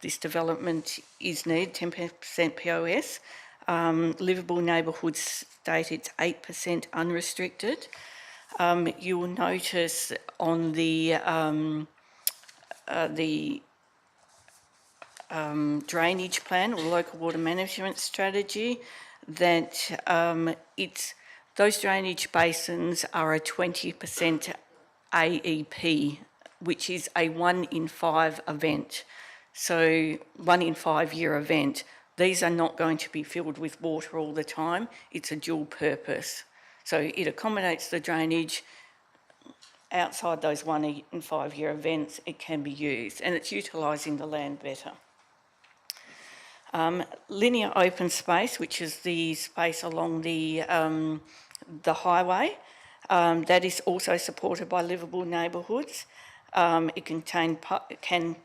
Speaker 6: this development is needed, 10% POS. Livable neighbourhoods state it's 8% unrestricted. You will notice on the drainage plan or local water management strategy that those drainage basins are a 20% AEP, which is a 1 in 5 event. So 1 in 5 year event. These are not going to be filled with water all the time. It's a dual purpose. So it accommodates the drainage. Outside those 1 in 5 year events, it can be used, and it's utilising the land better. Linear open space, which is the space along the highway, that is also supported by livable neighbourhoods. It can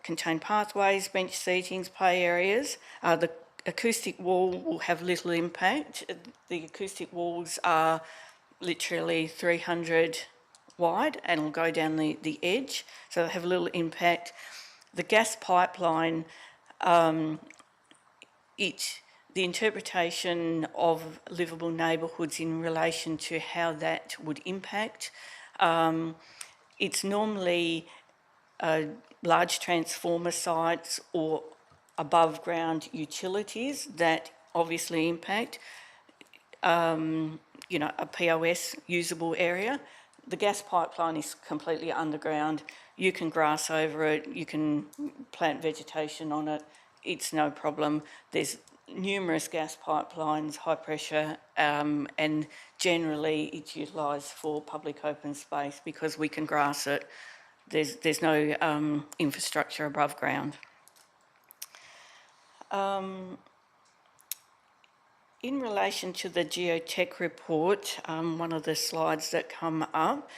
Speaker 6: contain pathways, bench seatings, play areas. The acoustic wall will have little impact. The acoustic walls are literally 300 wide and will go down the edge, so they have little impact. The gas pipeline, the interpretation of livable neighbourhoods in relation to how that would impact, it's normally large transformer sites or above ground utilities that obviously impact, a POS usable area. The gas pipeline is completely underground. You can grass over it, you can plant vegetation on it, it's no problem. There's numerous gas pipelines, high pressure, and generally it's utilised for public open space because we can grass it. There's no infrastructure above ground. In relation to the geotech report, one of the slides that come up,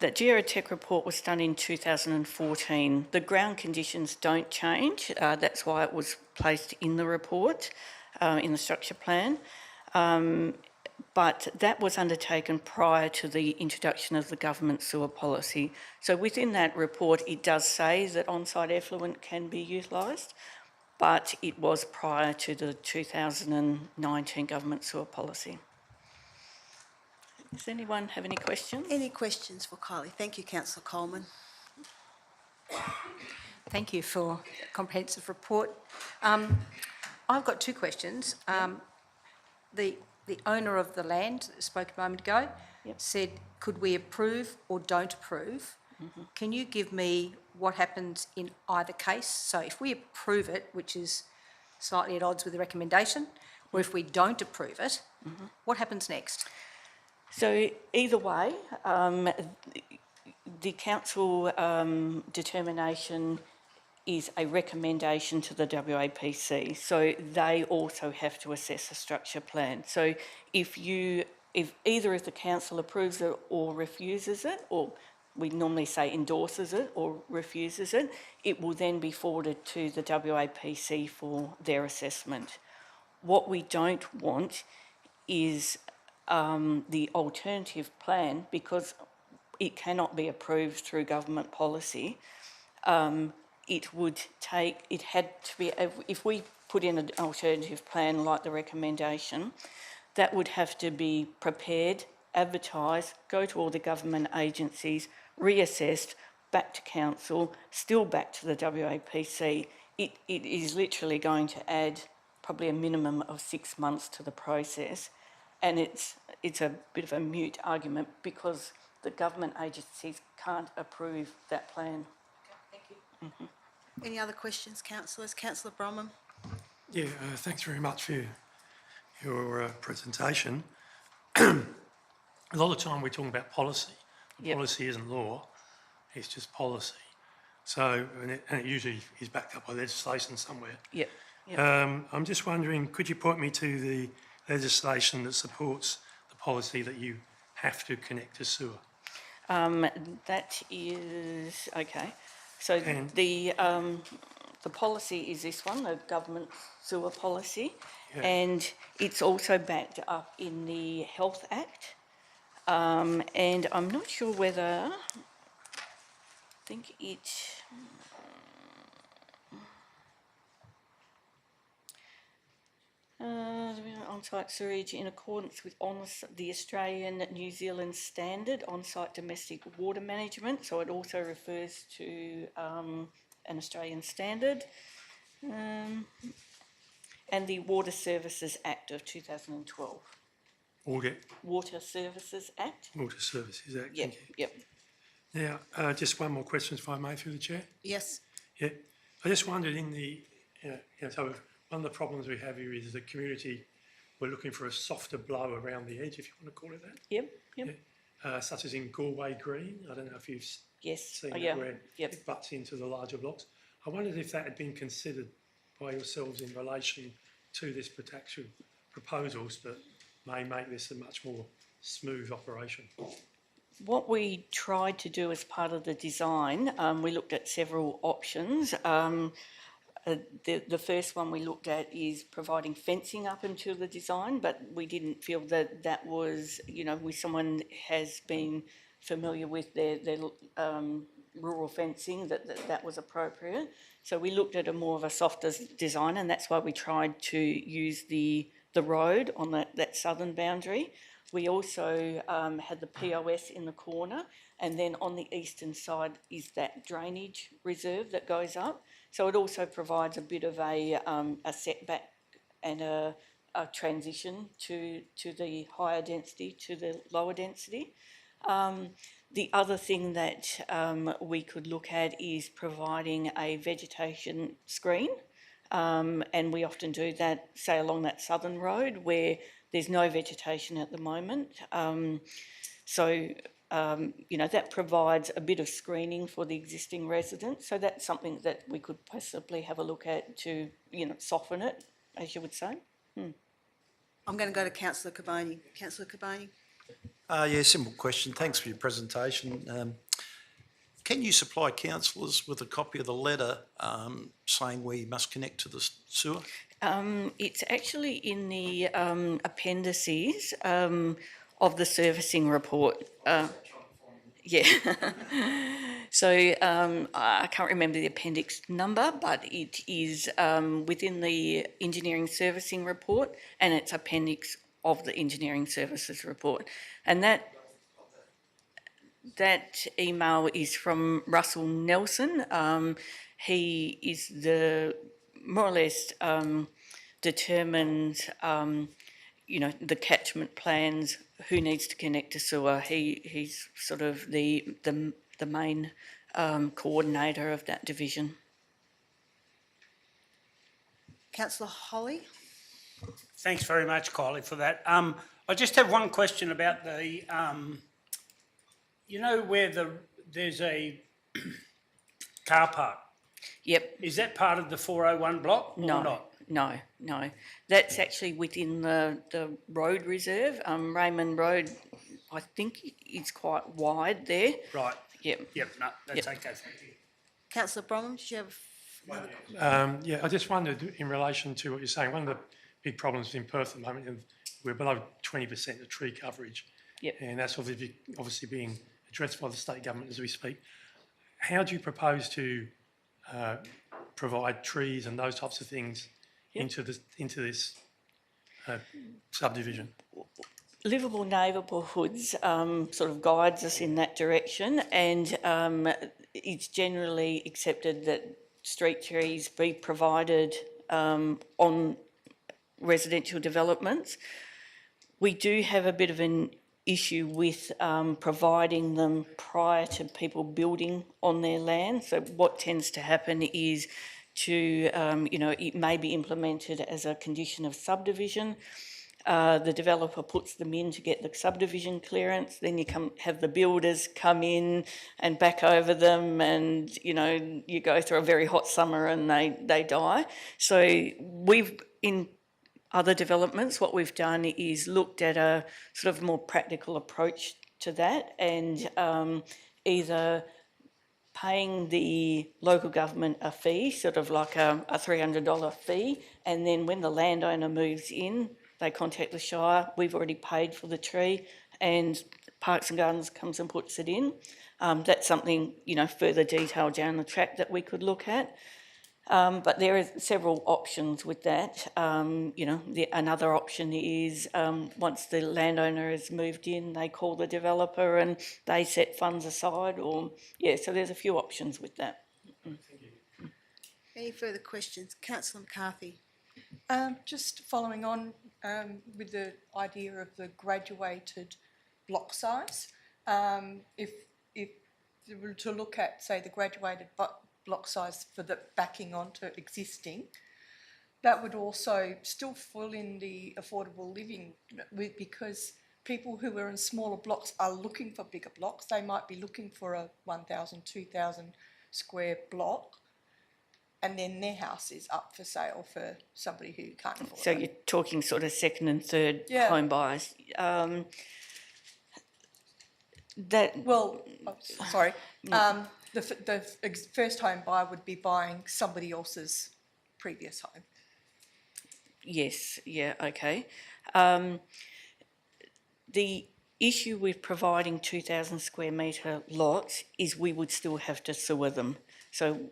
Speaker 6: that geotech report was done in 2014. The ground conditions don't change. That's why it was placed in the report, in the structure plan. But that was undertaken prior to the introduction of the government sewer policy. So within that report, it does say that on-site effluent can be utilised, but it was prior to the 2019 government sewer policy. Does anyone have any questions?
Speaker 1: Any questions for Kylie? Thank you, Councillor Coleman.
Speaker 7: Thank you for a comprehensive report. I've got two questions. The owner of the land that spoke a moment ago said, could we approve or don't approve? Can you give me what happens in either case? So if we approve it, which is slightly at odds with the recommendation, or if we don't approve it, what happens next?
Speaker 6: So either way, the council determination is a recommendation to the WAPC. So they also have to assess a structure plan. So if either of the council approves it or refuses it, or we normally say endorses it or refuses it, it will then be forwarded to the WAPC for their assessment. What we don't want is the alternative plan, because it cannot be approved through government policy. If we put in an alternative plan like the recommendation, that would have to be prepared, advertised, go to all the government agencies, reassessed, back to council, still back to the WAPC. It is literally going to add probably a minimum of 6 months to the process. And it's a bit of a mute argument because the government agencies can't approve that plan.
Speaker 1: Any other questions, councillors? Councillor Bromham?
Speaker 8: Yeah, thanks very much for your presentation. A lot of time we're talking about policy.
Speaker 6: Yep.
Speaker 8: Policy isn't law, it's just policy. So, and it usually is backed up by legislation somewhere.
Speaker 6: Yep. Yep.
Speaker 8: I'm just wondering, could you point me to the legislation that supports the policy that you have to connect to sewer?
Speaker 6: That is, okay. So
Speaker 8: And-
Speaker 6: the policy is this one, the government sewer policy,
Speaker 8: Yeah.
Speaker 6: and it's also backed up in the Health Act. And I'm not sure whether, I think it, on-site sewage in accordance with the Australian New Zealand standard on-site domestic water management. So it also refers to an Australian standard. And the Water Services Act of 2012. Water Services Act?
Speaker 8: Water Services Act,
Speaker 6: Yep,
Speaker 8: thank you.
Speaker 6: yep.
Speaker 8: Now, just one more question, if I may, through the chair.
Speaker 1: Yes.
Speaker 8: Yeah, I just wondered so one of the problems we have here is the community, we're looking for a softer blow around the edge, if you want to call it that.
Speaker 6: Yep, yep.
Speaker 8: Such as in Galway Green. I don't know if you've
Speaker 6: Yes.
Speaker 8: seen
Speaker 6: Oh,
Speaker 8: that
Speaker 6: yeah.
Speaker 8: where
Speaker 6: Yep.
Speaker 8: it butts into the larger blocks. I wondered if that had been considered by yourselves in relation to this potential proposals that may make this a much more smooth operation.
Speaker 6: What we tried to do as part of the design, we looked at several options. The first one we looked at is providing fencing up into the design, but we didn't feel that that was, with someone has been familiar with their rural fencing, that was appropriate. So we looked at a more of a softer design, and that's why we tried to use the road on that southern boundary. We also had the POS in the corner, and then on the eastern side is that drainage reserve that goes up. So it also provides a bit of a setback and a transition to the higher density to the lower density. The other thing that we could look at is providing a vegetation screen. And we often do that, say, along that southern road where there's no vegetation at the moment. That provides a bit of screening for the existing residents. So that's something that we could possibly have a look at to, soften it, as you would say.
Speaker 1: I'm going to go to Councillor Caboni. Councillor Caboni?
Speaker 2: Simple question. Thanks for your presentation. Can you supply councillors with a copy of the letter saying we must connect to the sewer?
Speaker 6: It's actually in the appendices of the servicing report. So I can't remember the appendix number, but it is within the engineering servicing report, and it's appendix of the engineering services report. And that email is from Russell Nelson. He is the more or less determined, the catchment plans, who needs to connect to sewer. He's sort of the main coordinator of that division.
Speaker 1: Councillor Holly?
Speaker 4: Thanks very much, Kylie, for that. I just have one question about the, where there's a car park.
Speaker 6: Yep.
Speaker 4: Is that part of the 401 block or not?
Speaker 6: No. That's actually within the road reserve. Raymond Road, I think, is quite wide there.
Speaker 4: Right.
Speaker 6: Yep.
Speaker 4: No, that's okay, thank you.
Speaker 1: Councillor Bromham, did you have another?
Speaker 8: I just wondered in relation to what you're saying, one of the big problems in Perth at the moment, we're below 20% of tree coverage.
Speaker 6: Yep.
Speaker 8: And that's obviously being addressed by the state government as we speak. How do you propose to provide trees and those types of things into this subdivision.
Speaker 6: Livable Neighbourhoods sort of guides us in that direction, and it's generally accepted that street trees be provided on residential developments. We do have a bit of an issue with providing them prior to people building on their land. So what tends to happen is it may be implemented as a condition of subdivision. The developer puts them in to get the subdivision clearance, then you have the builders come in and back over them, and you go through a very hot summer and they die. So in other developments, what we've done is looked at a sort of more practical approach to that, and either paying the local government a fee, sort of like a $300 fee, and then when the landowner moves in, they contact the Shire, we've already paid for the tree, and Parks and Gardens comes and puts it in. That's something, further detail down the track that we could look at. But there are several options with that. Another option is once the landowner has moved in, they call the developer and they set funds aside, so there's a few options with that.
Speaker 1: Any further questions? Councillor McCarthy.
Speaker 9: Just following on with the idea of the graduated block size, if you were to look at, say, the graduated block size for the backing onto existing, that would also still fall in the affordable living, because people who are in smaller blocks are looking for bigger blocks. They might be looking for a 1,000, 2,000 square block, and then their house is up for sale for somebody who can't afford it.
Speaker 6: So you're talking sort of second and third home buyers.
Speaker 9: The first home buyer would be buying somebody else's previous home.
Speaker 6: Yes, yeah, okay. The issue with providing 2,000 square metre lots is we would still have to sewer them. So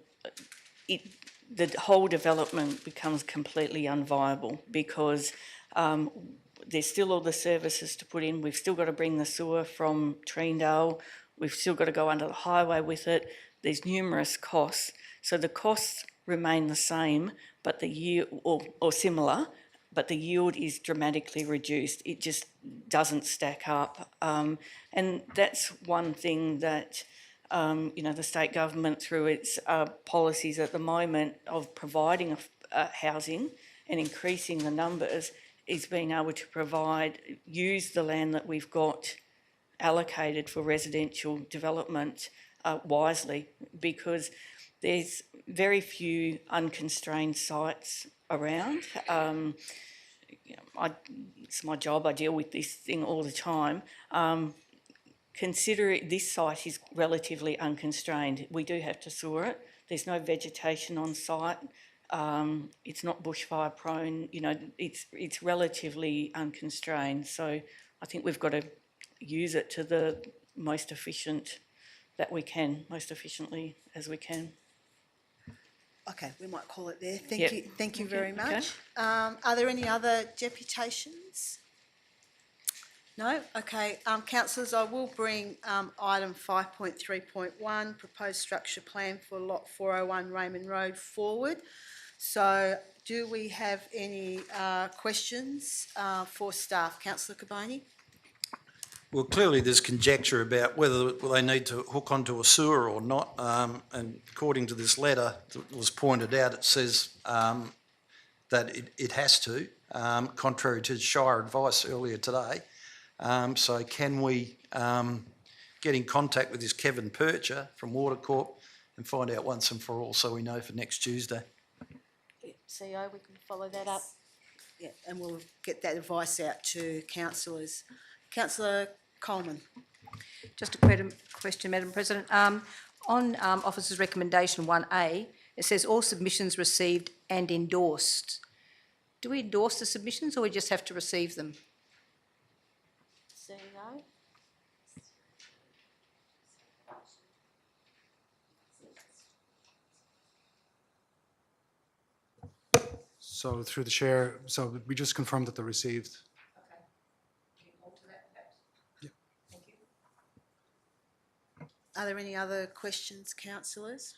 Speaker 6: the whole development becomes completely unviable because there's still all the services to put in. We've still got to bring the sewer from Treendale. We've still got to go under the highway with it. There's numerous costs. So the costs remain the same, but the yield, or similar, but the yield is dramatically reduced. It just doesn't stack up. And that's one thing that the state government, through its policies at the moment of providing housing and increasing the numbers, is being able to use the land that we've got allocated for residential development wisely, because there's very few unconstrained sites around. It's my job, I deal with this thing all the time. Consider this site is relatively unconstrained. We do have to sewer it. There's no vegetation on site. It's not bushfire prone. It's relatively unconstrained. So I think we've got to use it to the most efficient that we can, most efficiently as we can.
Speaker 1: Okay, we might call it there.
Speaker 6: Yep.
Speaker 1: Thank you very much.
Speaker 6: Okay.
Speaker 1: Are there any other deputations? No? Okay. Councillors, I will bring item 5.3.1, proposed structure plan for lot 401 Raymond Road forward. So do we have any questions for staff? Councillor Caboni?
Speaker 2: Well, clearly there's conjecture about whether they need to hook onto a sewer or not. And according to this letter that was pointed out, it says that it has to, contrary to Shire advice earlier today. So can we get in contact with this Kevin Percher from Water Corp and find out once and for all so we know for next Tuesday?
Speaker 7: CEO, we can follow that up.
Speaker 1: Yeah, and we'll get that advice out to councillors. Councillor Coleman.
Speaker 7: Just a question, Madam President. On Officer's Recommendation 1A, it says all submissions received and endorsed. Do we endorse the submissions or we just have to receive them?
Speaker 6: CEO?
Speaker 10: So through the chair, so we just confirmed that they're received.
Speaker 7: Okay. Can you alter that perhaps?
Speaker 10: Yeah.
Speaker 7: Thank you.
Speaker 1: Are there any other questions, councillors?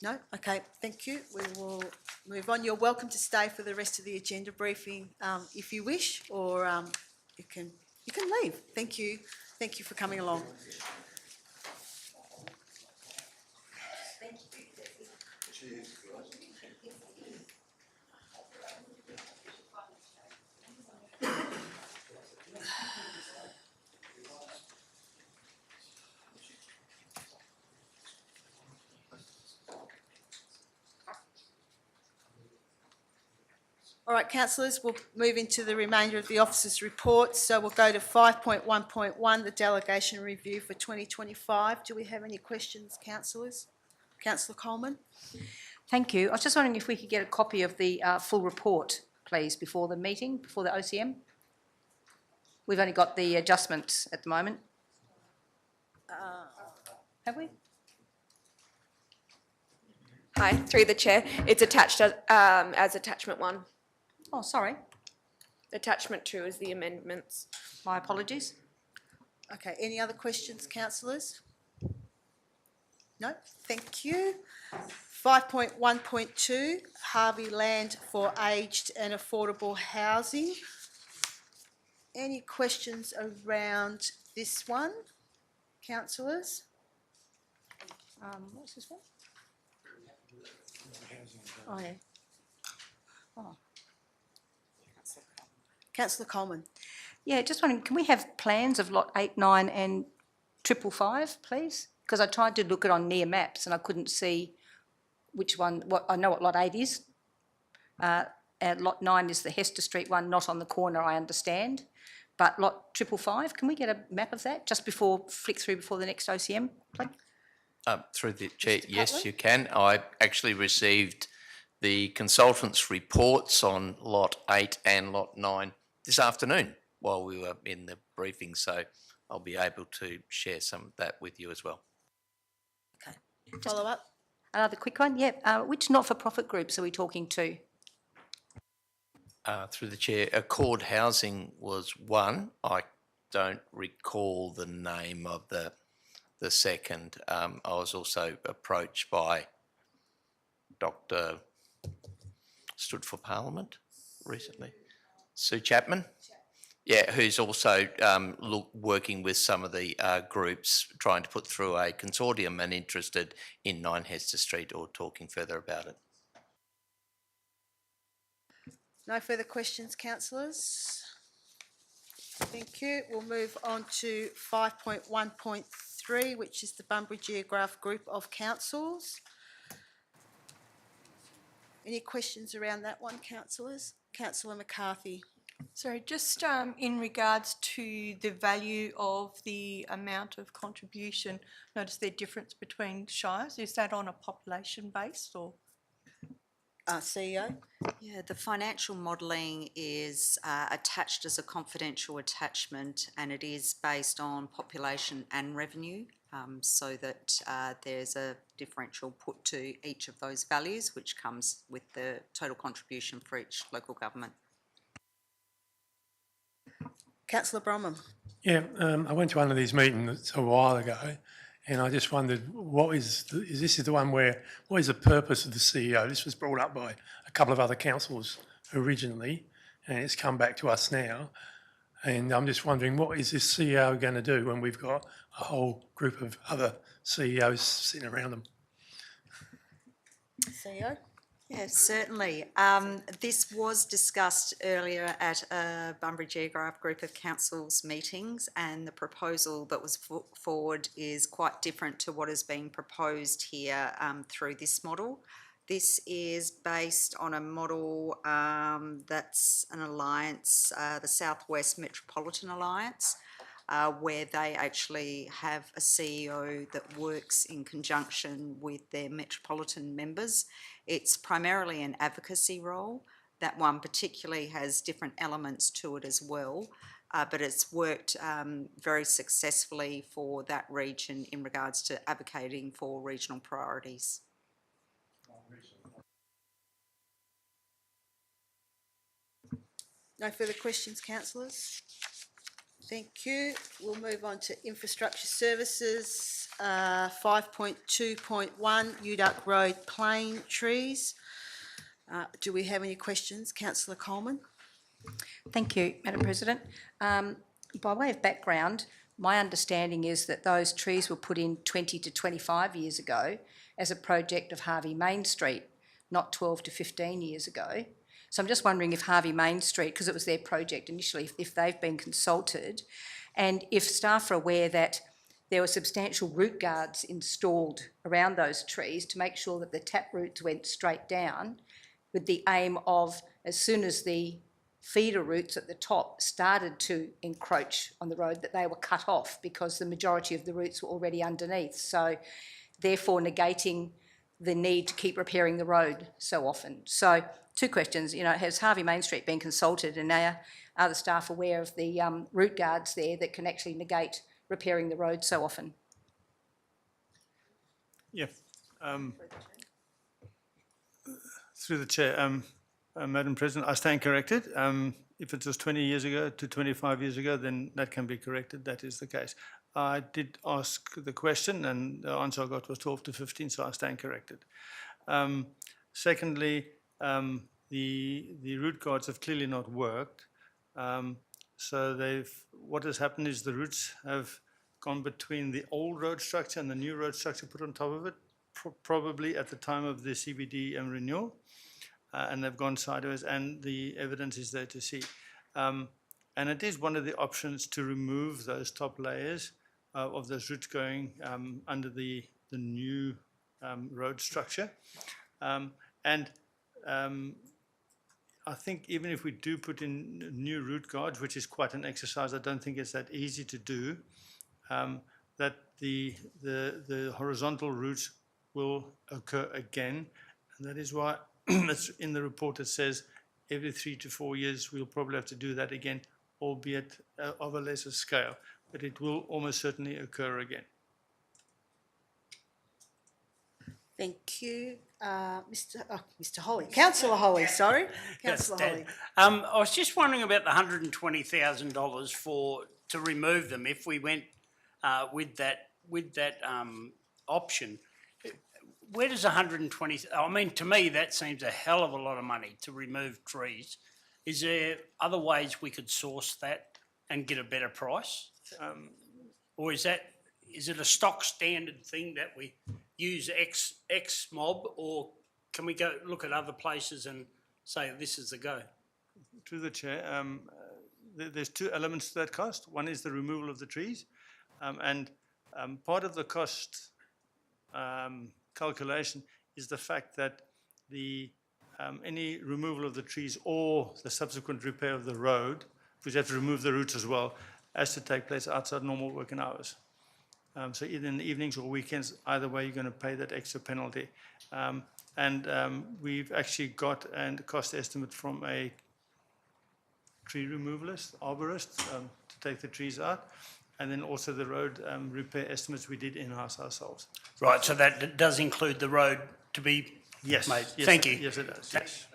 Speaker 1: No? Okay, thank you. We will move on. You're welcome to stay for the rest of the agenda briefing if you wish, or you can leave. Thank you. Thank you for coming along. All right, councillors, we'll move into the remainder of the officers' reports. So we'll go to 5.1.1, the delegation review for 2025. Do we have any questions, councillors? Councillor Coleman?
Speaker 7: Thank you. I was just wondering if we could get a copy of the full report, please, before the meeting, before the OCM. We've only got the adjustments at the moment. Have we?
Speaker 11: Hi, through the chair. It's attached as attachment 1.
Speaker 7: Oh, sorry.
Speaker 11: Attachment 2 is the amendments.
Speaker 7: My apologies.
Speaker 1: Okay, any other questions, councillors? No, thank you. 5.1.2, Harvey Land for Aged and Affordable Housing. Any questions around this one, councillors?
Speaker 7: What's this one? Oh, yeah. Oh.
Speaker 1: Councillor Coleman.
Speaker 7: Yeah, just wondering, can we have plans of lot 8, 9 and 555, please? Because I tried to look it on near maps and I couldn't see which one, I know what lot 8 is. And lot 9 is the Hester Street one, not on the corner, I understand. But lot 555, can we get a map of that just before, flick through before the next OCM, please?
Speaker 12: Through the chair,
Speaker 1: Mr.
Speaker 12: yes,
Speaker 1: Cutler?
Speaker 12: you can. I actually received the consultants' reports on lot 8 and lot 9 this afternoon while we were in the briefing, so I'll be able to share some of that with you as well.
Speaker 1: Okay, follow up?
Speaker 7: Another quick one, yeah. Which not-for-profit groups are we talking to?
Speaker 12: Through the chair, Accord Housing was one. I don't recall the name of the second. I was also approached by Dr. Stood for Parliament recently, Sue Chapman. Yeah, who's also working with some of the groups trying to put through a consortium and interested in 9 Hester Street or talking further about it.
Speaker 1: No further questions, councillors? Thank you. We'll move on to 5.1.3, which is the Bunbury Geograph Group of Councils. Any questions around that one, councillors? Councillor McCarthy.
Speaker 9: So just in regards to the value of the amount of contribution, notice the difference between shires. Is that on a population base or?
Speaker 1: CEO?
Speaker 13: Yeah, the financial modelling is attached as a confidential attachment, and it is based on population and revenue, so that there's a differential put to each of those values, which comes with the total contribution for each local government.
Speaker 1: Councillor Bromham.
Speaker 8: Yeah, I went to one of these meetings a while ago, and I just wondered, what is the one where, what is the purpose of the CEO? This was brought up by a couple of other councils originally, and it's come back to us now. And I'm just wondering, what is this CEO going to do when we've got a whole group of other CEOs sitting around them?
Speaker 1: CEO?
Speaker 13: Yes, certainly. This was discussed earlier at a Bunbury Geograph Group of Councils meetings, and the proposal that was put forward is quite different to what is being proposed here through this model. This is based on a model that's an alliance, the Southwest Metropolitan Alliance, where they actually have a CEO that works in conjunction with their metropolitan members. It's primarily an advocacy role. That one particularly has different elements to it as well, but it's worked very successfully for that region in regards to advocating for regional priorities.
Speaker 1: No further questions, councillors? Thank you. We'll move on to infrastructure services, 5.2.1, Uduck Road plane trees. Do we have any questions? Councillor Coleman?
Speaker 7: Thank you, Madam President. By way of background, my understanding is that those trees were put in 20 to 25 years ago as a project of Harvey Main Street, not 12 to 15 years ago. So I'm just wondering if Harvey Main Street, because it was their project initially, if they've been consulted, and if staff are aware that there were substantial root guards installed around those trees to make sure that the tap roots went straight down, with the aim of, as soon as the feeder roots at the top started to encroach on the road, that they were cut off because the majority of the roots were already underneath. So therefore negating the need to keep repairing the road so often. So two questions, has Harvey Main Street been consulted, and are the staff aware of the root guards there that can actually negate repairing the road so often?
Speaker 14: Yeah. Through the chair, Madam President, I stand corrected. If it was 20 years ago to 25 years ago, then that can be corrected. That is the case. I did ask the question, and the answer I got was 12 to 15, so I stand corrected. Secondly, the root guards have clearly not worked. So what has happened is the roots have gone between the old road structure and the new road structure put on top of it, probably at the time of the CBD renewal. And they've gone sideways, and the evidence is there to see. And it is one of the options to remove those top layers of those roots going under the new road structure. And I think even if we do put in new root guards, which is quite an exercise, I don't think it's that easy to do, that the horizontal roots will occur again. And that is why it's in the report it says every 3 to 4 years we'll probably have to do that again, albeit of a lesser scale, but it will almost certainly occur again.
Speaker 1: Thank you. Mr. Holly, Councillor Holly, sorry. Councillor Holly.
Speaker 4: I was just wondering about the $120,000 to remove them if we went with that option. Where does 120? I mean, to me, that seems a hell of a lot of money to remove trees. Is there other ways we could source that and get a better price, or is it a stock standard thing that we use X mob, or can we go look at other places and say this is the go?
Speaker 14: Through the chair, there's two elements to that cost. One is the removal of the trees, and part of the cost calculation is the fact that any removal of the trees or the subsequent repair of the road, because you have to remove the roots as well, has to take place outside normal working hours. So either in the evenings or weekends, either way, you're going to pay that extra penalty. We've actually got a cost estimate from a tree removalist, arborist, to take the trees out. And then also the road repair estimates we did in-house ourselves.
Speaker 4: Right, so that does include the road to be
Speaker 14: yes,
Speaker 4: made.
Speaker 14: Yes,
Speaker 4: Thank you.
Speaker 14: Yes, it does. Yes.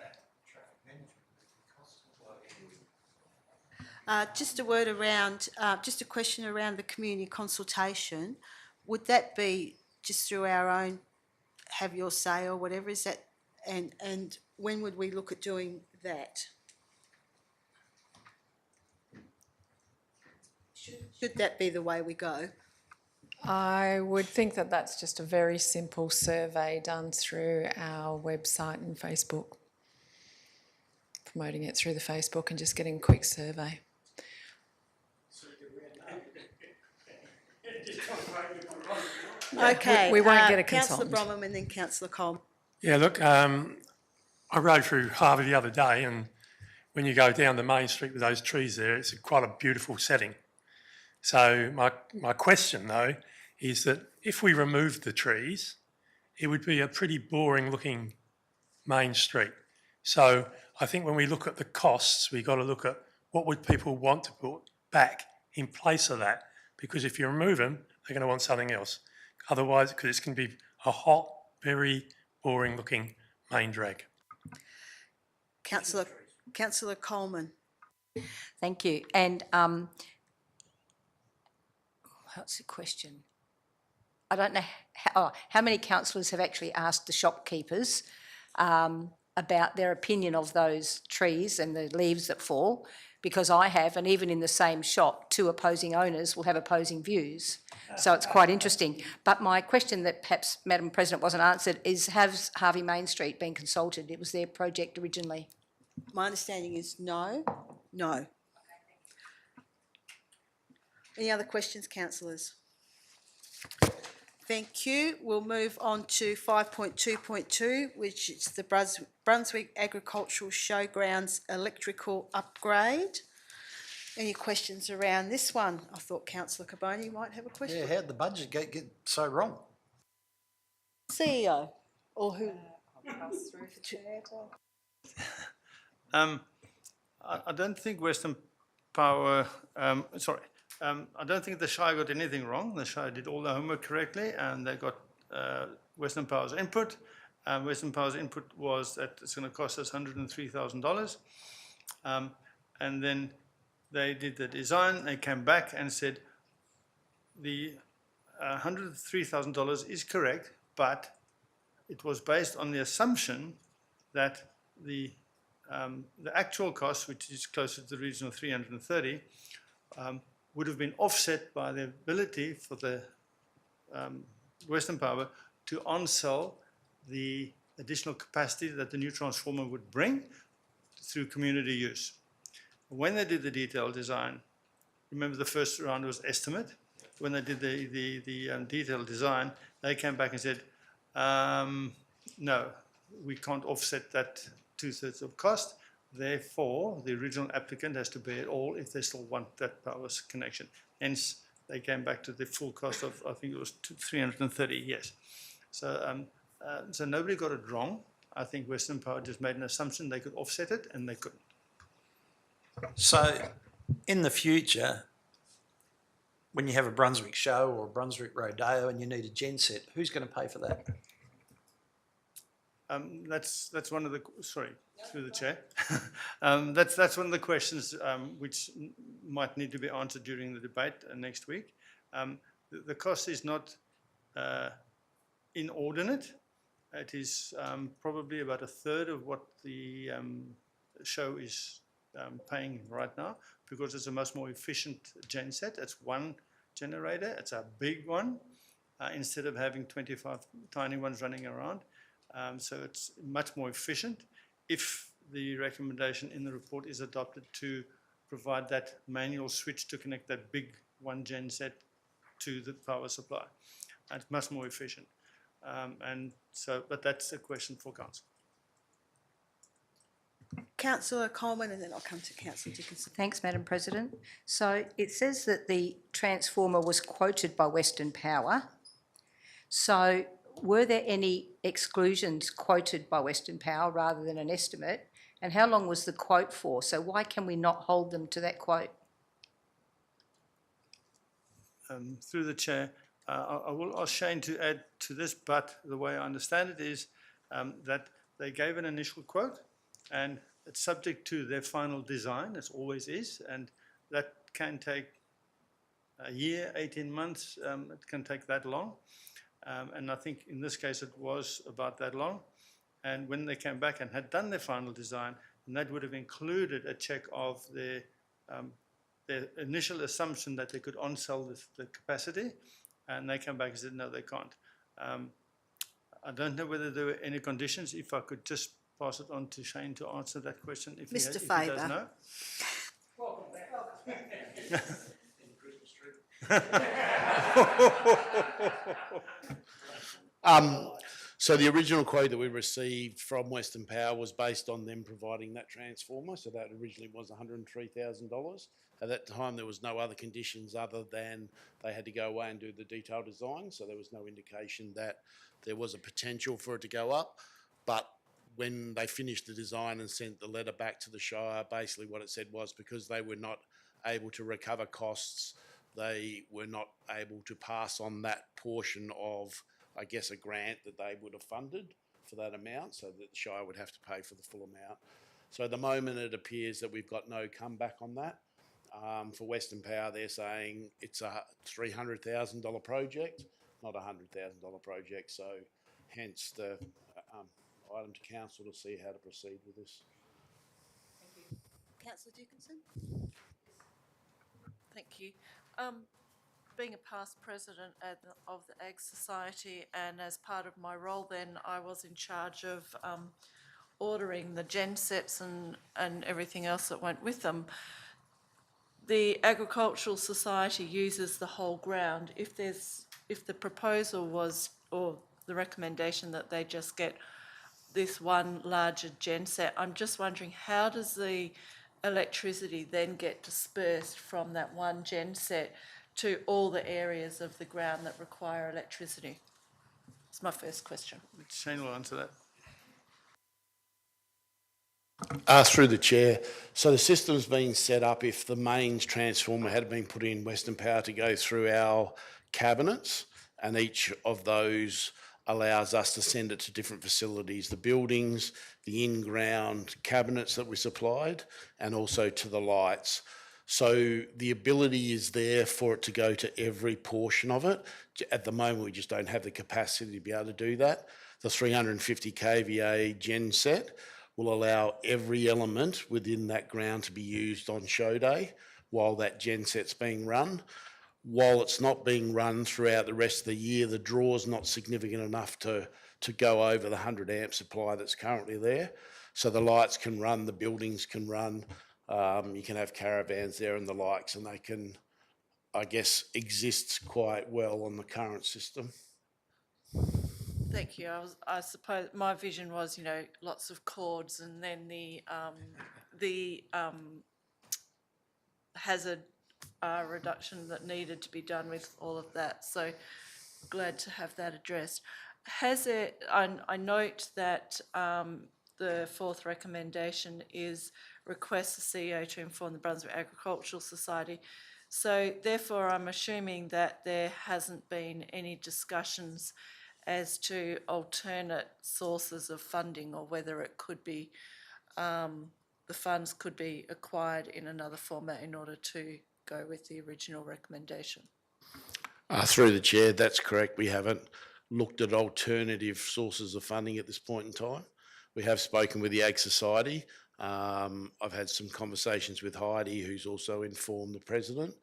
Speaker 1: Just a word around, just a question around the community consultation. Would that be just through our own have your say or whatever? Is that, and when would we look at doing that? Should that be the way we go?
Speaker 15: I would think that that's just a very simple survey done through our website and Facebook, promoting it through the Facebook and just getting a quick survey.
Speaker 1: Okay.
Speaker 15: We won't get a
Speaker 1: Councillor
Speaker 15: consultant.
Speaker 1: Bromham and then Councillor Coleman.
Speaker 8: Yeah, look, I rode through Harvey the other day, and when you go down the main street with those trees there, it's quite a beautiful setting. So my question, though, is that if we removed the trees, it would be a pretty boring looking main street. So I think when we look at the costs, we've got to look at what would people want to put back in place of that, because if you remove them, they're going to want something else. Otherwise, because it's going to be a hot, very boring looking main drag.
Speaker 1: Councillor Coleman.
Speaker 7: Thank you. And what's the question? I don't know how many councillors have actually asked the shopkeepers about their opinion of those trees and the leaves that fall, because I have, and even in the same shop, two opposing owners will have opposing views. So it's quite interesting. But my question that perhaps, Madam President, wasn't answered is, has Harvey Main Street been consulted? It was their project originally.
Speaker 1: My understanding is no. No. Any other questions, councillors? Thank you. We'll move on to 5.2.2, which is the Brunswick Agricultural Showgrounds electrical upgrade. Any questions around this one? I thought Councillor Carboni might have a question.
Speaker 2: Yeah, how'd the budget get so wrong?
Speaker 1: CEO, or who?
Speaker 14: I don't think Western Power, I don't think the Shire got anything wrong. The Shire did all the homework correctly, and they got Western Power's input. Western Power's input was that it's going to cost us $103,000. And then they did the design. They came back and said the $103,000 is correct, but it was based on the assumption that the actual cost, which is closer to the region of 330, would have been offset by the ability for the Western Power to on-sell the additional capacity that the new transformer would bring through community use. When they did the detailed design, remember the first round was estimate. When they did the detailed design, they came back and said, no, we can't offset that 2/3 of cost. Therefore, the original applicant has to bear it all if they still want that power connection. Hence, they came back to the full cost of, I think it was 330, yes. So, so nobody got it wrong. I think Western Power just made an assumption they could offset it, and they couldn't.
Speaker 2: So, in the future, when you have a Brunswick show or a Brunswick rodeo and you need a genset, who's going to pay for that?
Speaker 14: That's one of the, sorry, through the chair. That's one of the questions which might need to be answered during the debate next week. The cost is not inordinate. It is probably about 1/3 of what the show is paying right now, because it's a much more efficient genset. It's one generator. It's a big one instead of having 25 tiny ones running around. So it's much more efficient if the recommendation in the report is adopted to provide that manual switch to connect that big one genset to the power supply. And it's much more efficient. And so, but that's a question for council.
Speaker 1: Councillor Coleman, and then I'll come to Councillor Dickinson.
Speaker 7: Thanks, Madam President. So it says that the transformer was quoted by Western Power. So were there any exclusions quoted by Western Power rather than an estimate? And how long was the quote for? So why can we not hold them to that quote?
Speaker 14: Through the chair, I will ask Shane to add to this, but the way I understand it is that they gave an initial quote, and it's subject to their final design, as always is, and that can take a year, 18 months, it can take that long. And I think in this case it was about that long. And when they came back and had done their final design, and that would have included a check of their initial assumption that they could on-sell the capacity, and they came back and said, no, they can't. I don't know whether there were any conditions. If I could just pass it on to Shane to answer that question, if
Speaker 1: Mr.
Speaker 14: he
Speaker 1: Faber.
Speaker 14: does know.
Speaker 16: So the original quote that we received from Western Power was based on them providing that transformer. So that originally was $103,000. At that time, there was no other conditions other than they had to go away and do the detailed design. So there was no indication that there was a potential for it to go up. But when they finished the design and sent the letter back to the Shire, basically what it said was because they were not able to recover costs, they were not able to pass on that portion of, I guess, a grant that they would have funded for that amount, so that the Shire would have to pay for the full amount. So at the moment, it appears that we've got no comeback on that. For Western Power, they're saying it's a $300,000 project, not a $100,000 project. So hence the item to council to see how to proceed with this.
Speaker 1: Councillor Dickinson?
Speaker 17: Thank you. Being a past president of the Ag Society, and as part of my role then, I was in charge of ordering the gen sets and everything else that went with them. The Agricultural Society uses the whole ground. If the proposal was, or the recommendation that they just get this one larger gen set, I'm just wondering, how does the electricity then get dispersed from that one gen set to all the areas of the ground that require electricity? That's my first question.
Speaker 14: Shane will answer that.
Speaker 16: Through the chair. So the system's been set up if the mains transformer had been put in Western Power to go through our cabinets, and each of those allows us to send it to different facilities, the buildings, the in-ground cabinets that we supplied, and also to the lights. So the ability is there for it to go to every portion of it. At the moment, we just don't have the capacity to be able to do that. The 350 kVA gen set will allow every element within that ground to be used on show day while that gen set's being run. While it's not being run throughout the rest of the year, the draw's not significant enough to go over the 100 amp supply that's currently there. So the lights can run, the buildings can run, you can have caravans there and the likes, and they can, I guess, exist quite well on the current system.
Speaker 17: Thank you. I suppose my vision was, you know, lots of cords, and then the hazard reduction that needed to be done with all of that. So glad to have that addressed. I note that the fourth recommendation is request the CEO to inform the Brunswick Agricultural Society. So therefore, I'm assuming that there hasn't been any discussions as to alternate sources of funding, or whether it could be, the funds could be acquired in another format in order to go with the original recommendation.
Speaker 16: Through the chair, that's correct. We haven't looked at alternative sources of funding at this point in time. We have spoken with the Ag Society. I've had some conversations with Heidi, who's also informed the president.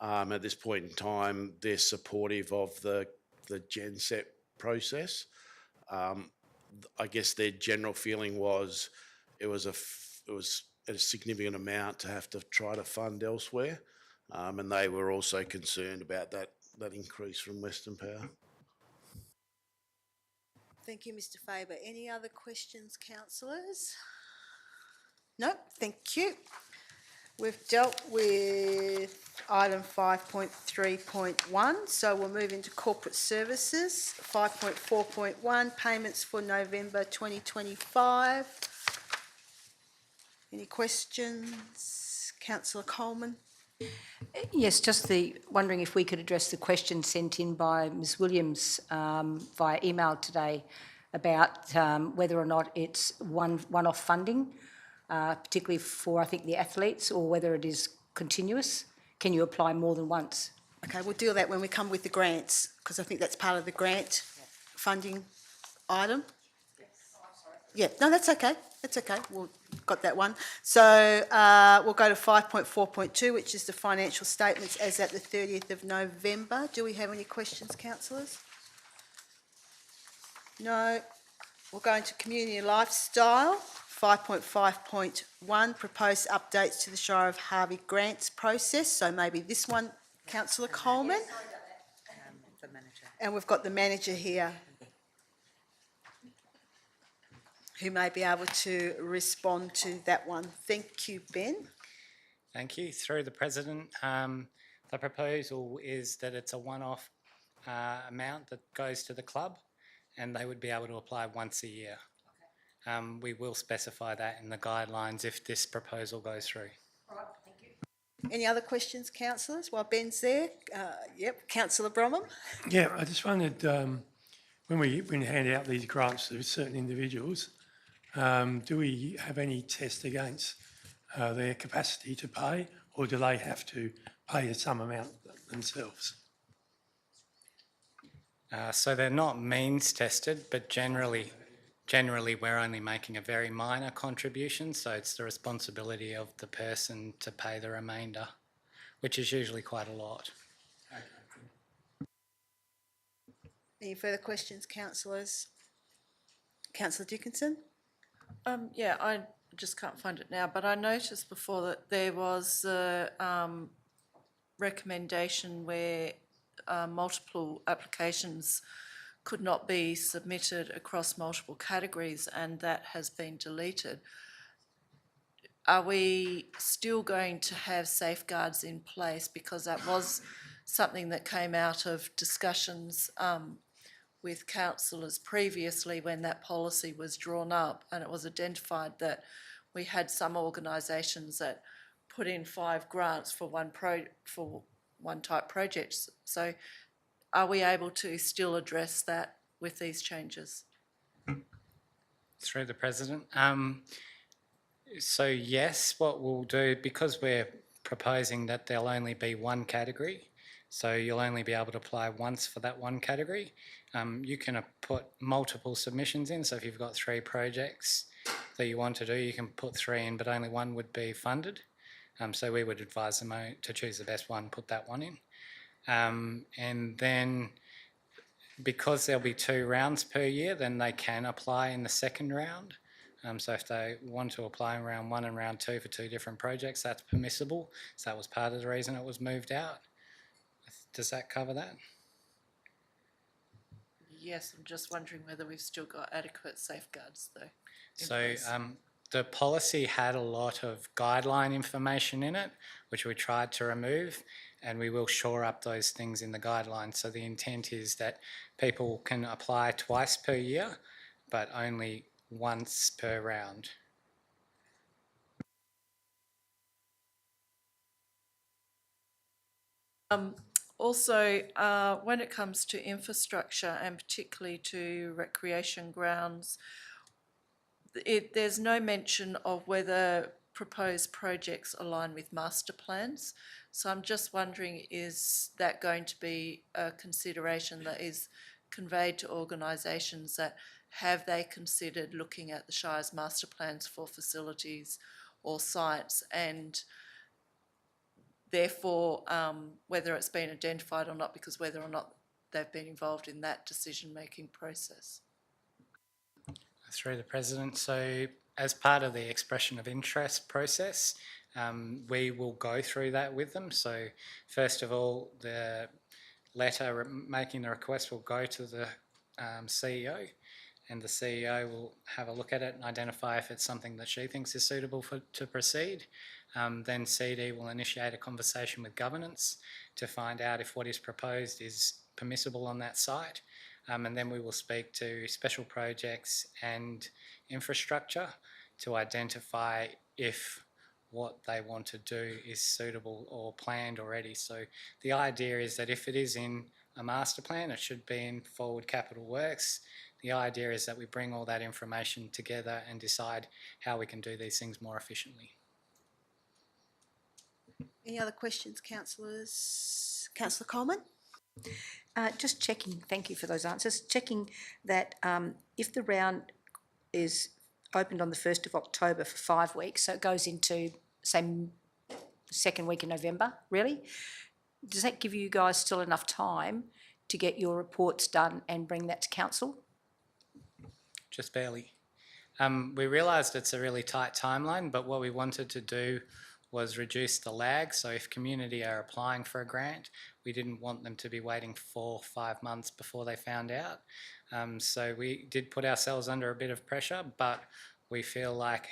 Speaker 16: At this point in time, they're supportive of the gen set process. I guess their general feeling was it was a significant amount to have to try to fund elsewhere, and they were also concerned about that increase from Western Power.
Speaker 1: Thank you, Mr Faber. Any other questions, councillors? No, thank you. We've dealt with item 5.3.1, so we'll move into corporate services. 5.4.1, payments for November 2025. Any questions? Councillor Coleman?
Speaker 7: Yes, just wondering if we could address the question sent in by Ms Williams via email today about whether or not it's one-off funding, particularly for, I think, the athletes, or whether it is continuous. Can you apply more than once?
Speaker 1: Okay, we'll deal with that when we come with the grants, because I think that's part of the grant funding item. Yeah, no, that's okay. That's okay. We'll got that one. So we'll go to 5.4.2, which is the financial statements as at the 30th of November. Do we have any questions, councillors? No. We'll go into community lifestyle. 5.5.1, proposed updates to the Shire of Harvey grants process. So maybe this one, Councillor Coleman.
Speaker 13: The manager.
Speaker 1: And we've got the manager here, who may be able to respond to that one. Thank you, Ben.
Speaker 18: Thank you. Through the President, the proposal is that it's a one-off amount that goes to the club, and they would be able to apply once a year. Okay. We will specify that in the guidelines if this proposal goes through.
Speaker 1: All right, thank you. Any other questions, councillors, while Ben's there? Yep, Councillor Bromham.
Speaker 8: Yeah, I just wondered, when we hand out these grants to certain individuals, do we have any test against their capacity to pay, or do they have to pay some amount themselves?
Speaker 18: So they're not means tested, but generally we're only making a very minor contribution, so it's the responsibility of the person to pay the remainder, which is usually quite a lot.
Speaker 1: Any further questions, councillors? Councillor Dickinson?
Speaker 17: Yeah, I just can't find it now, but I noticed before that there was a recommendation where multiple applications could not be submitted across multiple categories, and that has been deleted. Are we still going to have safeguards in place? Because that was something that came out of discussions with councillors previously when that policy was drawn up, and it was identified that we had some organisations that put in 5 grants for one type project. So are we able to still address that with these changes?
Speaker 18: Through the President. So yes, what we'll do, because we're proposing that there'll only be one category, so you'll only be able to apply once for that one category. You can put multiple submissions in, so if you've got 3 projects that you want to do, you can put 3 in, but only one would be funded. So we would advise them to choose the best one, put that one in. And then because there'll be 2 rounds per year, then they can apply in the second round. So if they want to apply in round 1 and round 2 for 2 different projects, that's permissible. So that was part of the reason it was moved out. Does that cover that?
Speaker 17: Yes, I'm just wondering whether we've still got adequate safeguards though.
Speaker 18: So the policy had a lot of guideline information in it, which we tried to remove, and we will shore up those things in the guidelines. So the intent is that people can apply twice per year, but only once per round.
Speaker 17: Also, when it comes to infrastructure and particularly to recreation grounds, there's no mention of whether proposed projects align with master plans. So I'm just wondering, is that going to be a consideration that is conveyed to organisations, that have they considered looking at the Shire's master plans for facilities or sites, and therefore whether it's been identified or not, because whether or not they've been involved in that decision-making process?
Speaker 18: Through the President. So as part of the expression of interest process, we will go through that with them. So first of all, the letter making the request will go to the CEO, and the CEO will have a look at it and identify if it's something that she thinks is suitable to proceed. Then CD will initiate a conversation with governance to find out if what is proposed is permissible on that site. And then we will speak to special projects and infrastructure to identify if what they want to do is suitable or planned already. So the idea is that if it is in a master plan, it should be in forward capital works. The idea is that we bring all that information together and decide how we can do these things more efficiently.
Speaker 1: Any other questions, councillors? Councillor Coleman?
Speaker 7: Just checking, thank you for those answers, checking that if the round is opened on the 1st of October for 5 weeks, so it goes into, say, second week in November, really, does that give you guys still enough time to get your reports done and bring that to council?
Speaker 18: Just barely. We realised it's a really tight timeline, but what we wanted to do was reduce the lag. So if community are applying for a grant, we didn't want them to be waiting 4 or 5 months before they found out. So we did put ourselves under a bit of pressure, but we feel like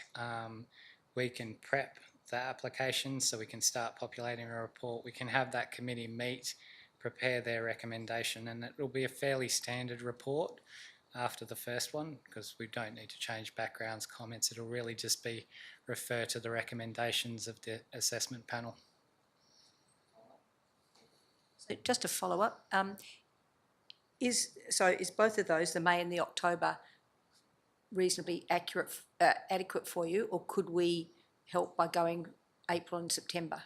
Speaker 18: we can prep the application so we can start populating a report. We can have that committee meet, prepare their recommendation, and it will be a fairly standard report after the first one, because we don't need to change backgrounds, comments. It'll really just be refer to the recommendations of the assessment panel.
Speaker 7: So just to follow up, is both of those, the May and the October, reasonably adequate for you, or could we help by going April and September?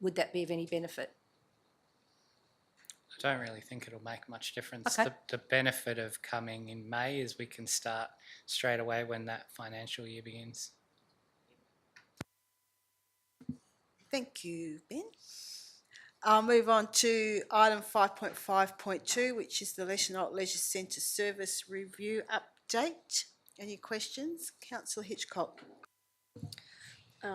Speaker 7: Would that be of any benefit?
Speaker 18: I don't really think it'll make much difference.
Speaker 7: Okay.
Speaker 18: The benefit of coming in May is we can start straight away when that financial year begins.
Speaker 1: Thank you, Ben. I'll move on to item 5.5.2, which is the Leisure Centre Service Review Update. Any questions? Councillor Hitchcock.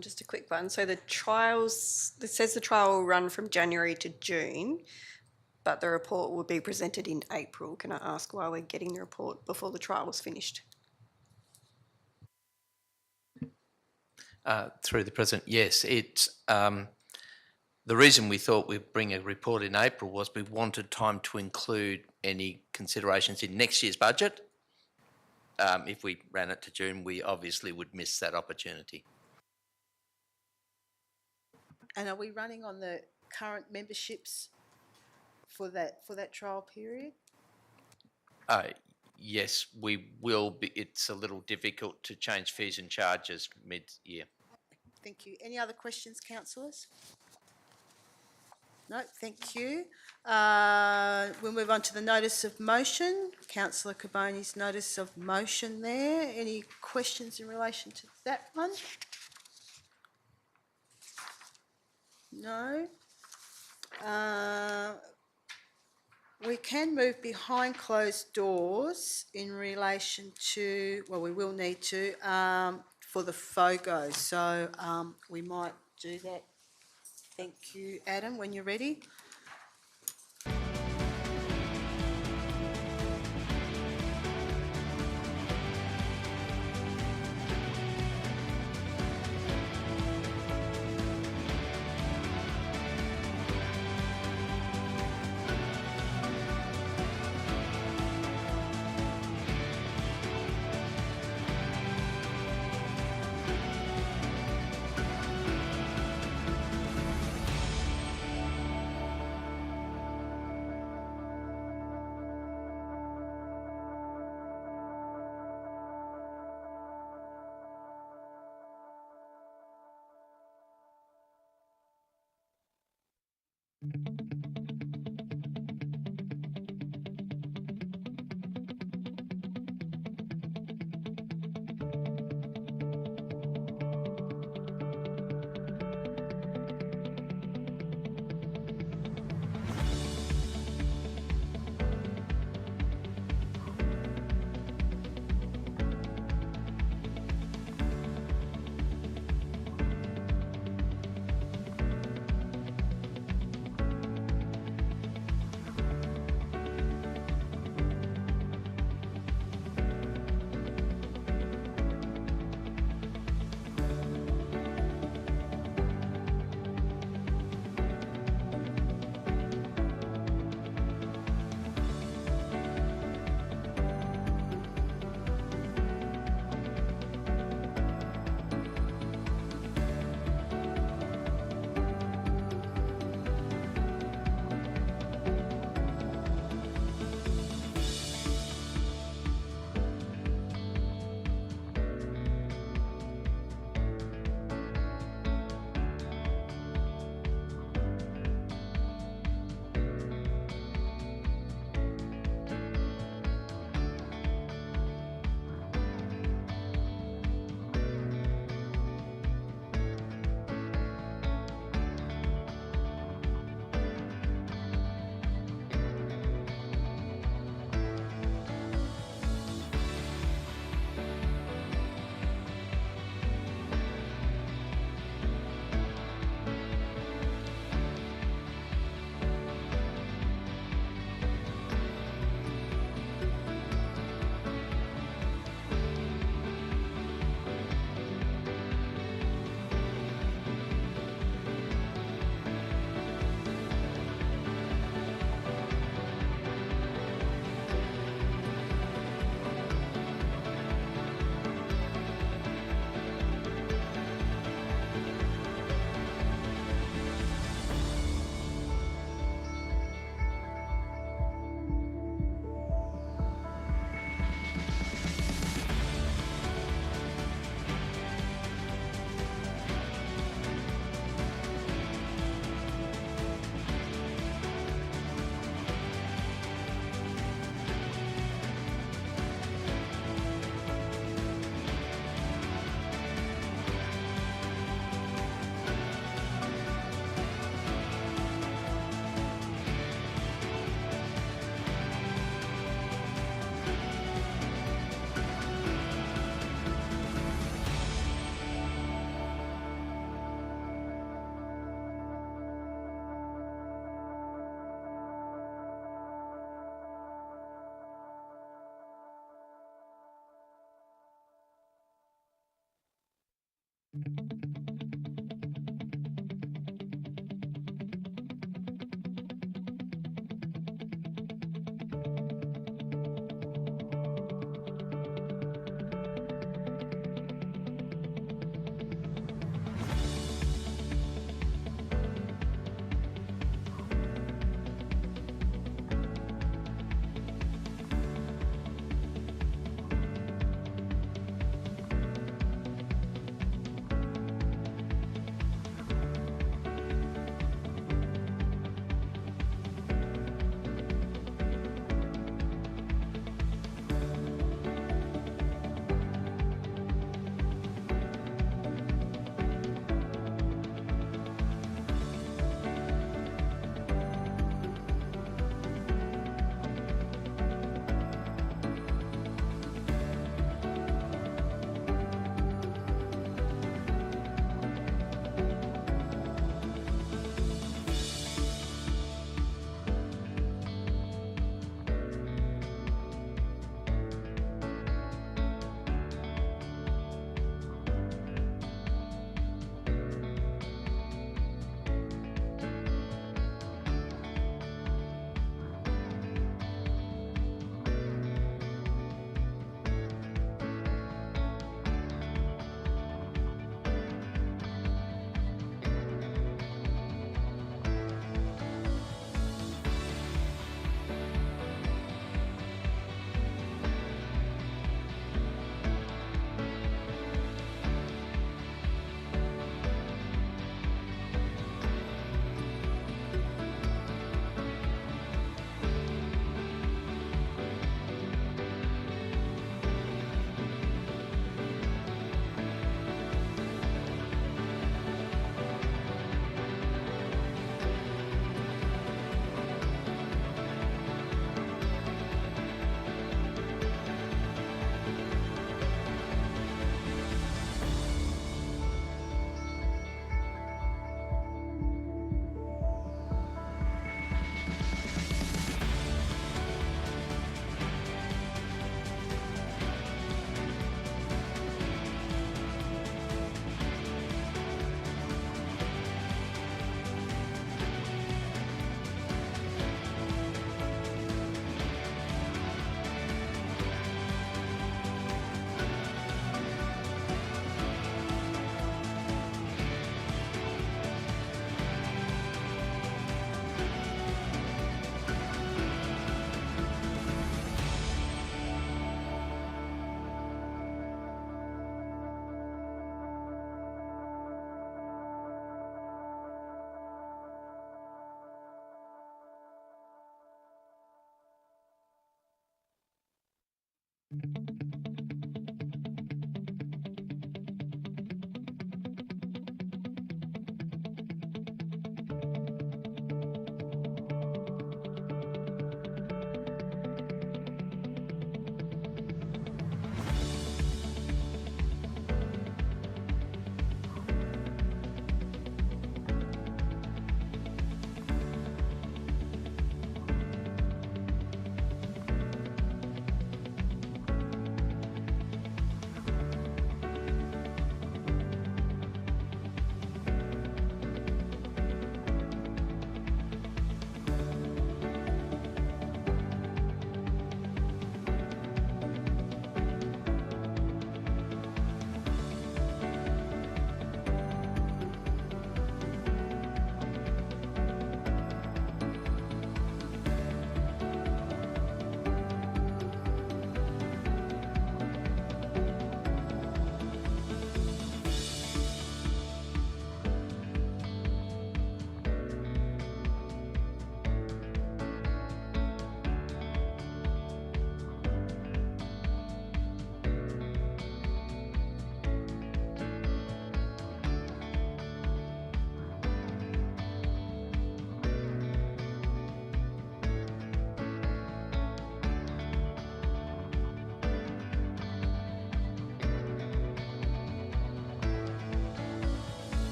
Speaker 19: Just a quick one. So the trials, it says the trial will run from January to June, but the report will be presented in April. Can I ask why we're getting the report before the trial was finished?
Speaker 12: Through the President, yes, it's the reason we thought we'd bring a report in April was we wanted time to include any considerations in next year's budget. If we ran it to June, we obviously would miss that opportunity.
Speaker 1: And are we running on the current memberships for that trial period?
Speaker 12: Yes, we will be. It's a little difficult to change fees and charges mid-year.
Speaker 1: Thank you. Any other questions, councillors? No, thank you. We'll move on to the notice of motion. Councillor Carboni's notice of motion there. Any questions in relation to that one? No. We can move behind closed doors in relation to, well, we will need to, for the FOGO. So we might do that. Thank you, Adam, when you're ready.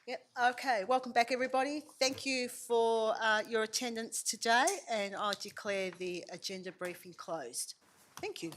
Speaker 1: Yep, okay, welcome back everybody. Thank you for your attendance today and I declare the agenda briefing closed. Thank you.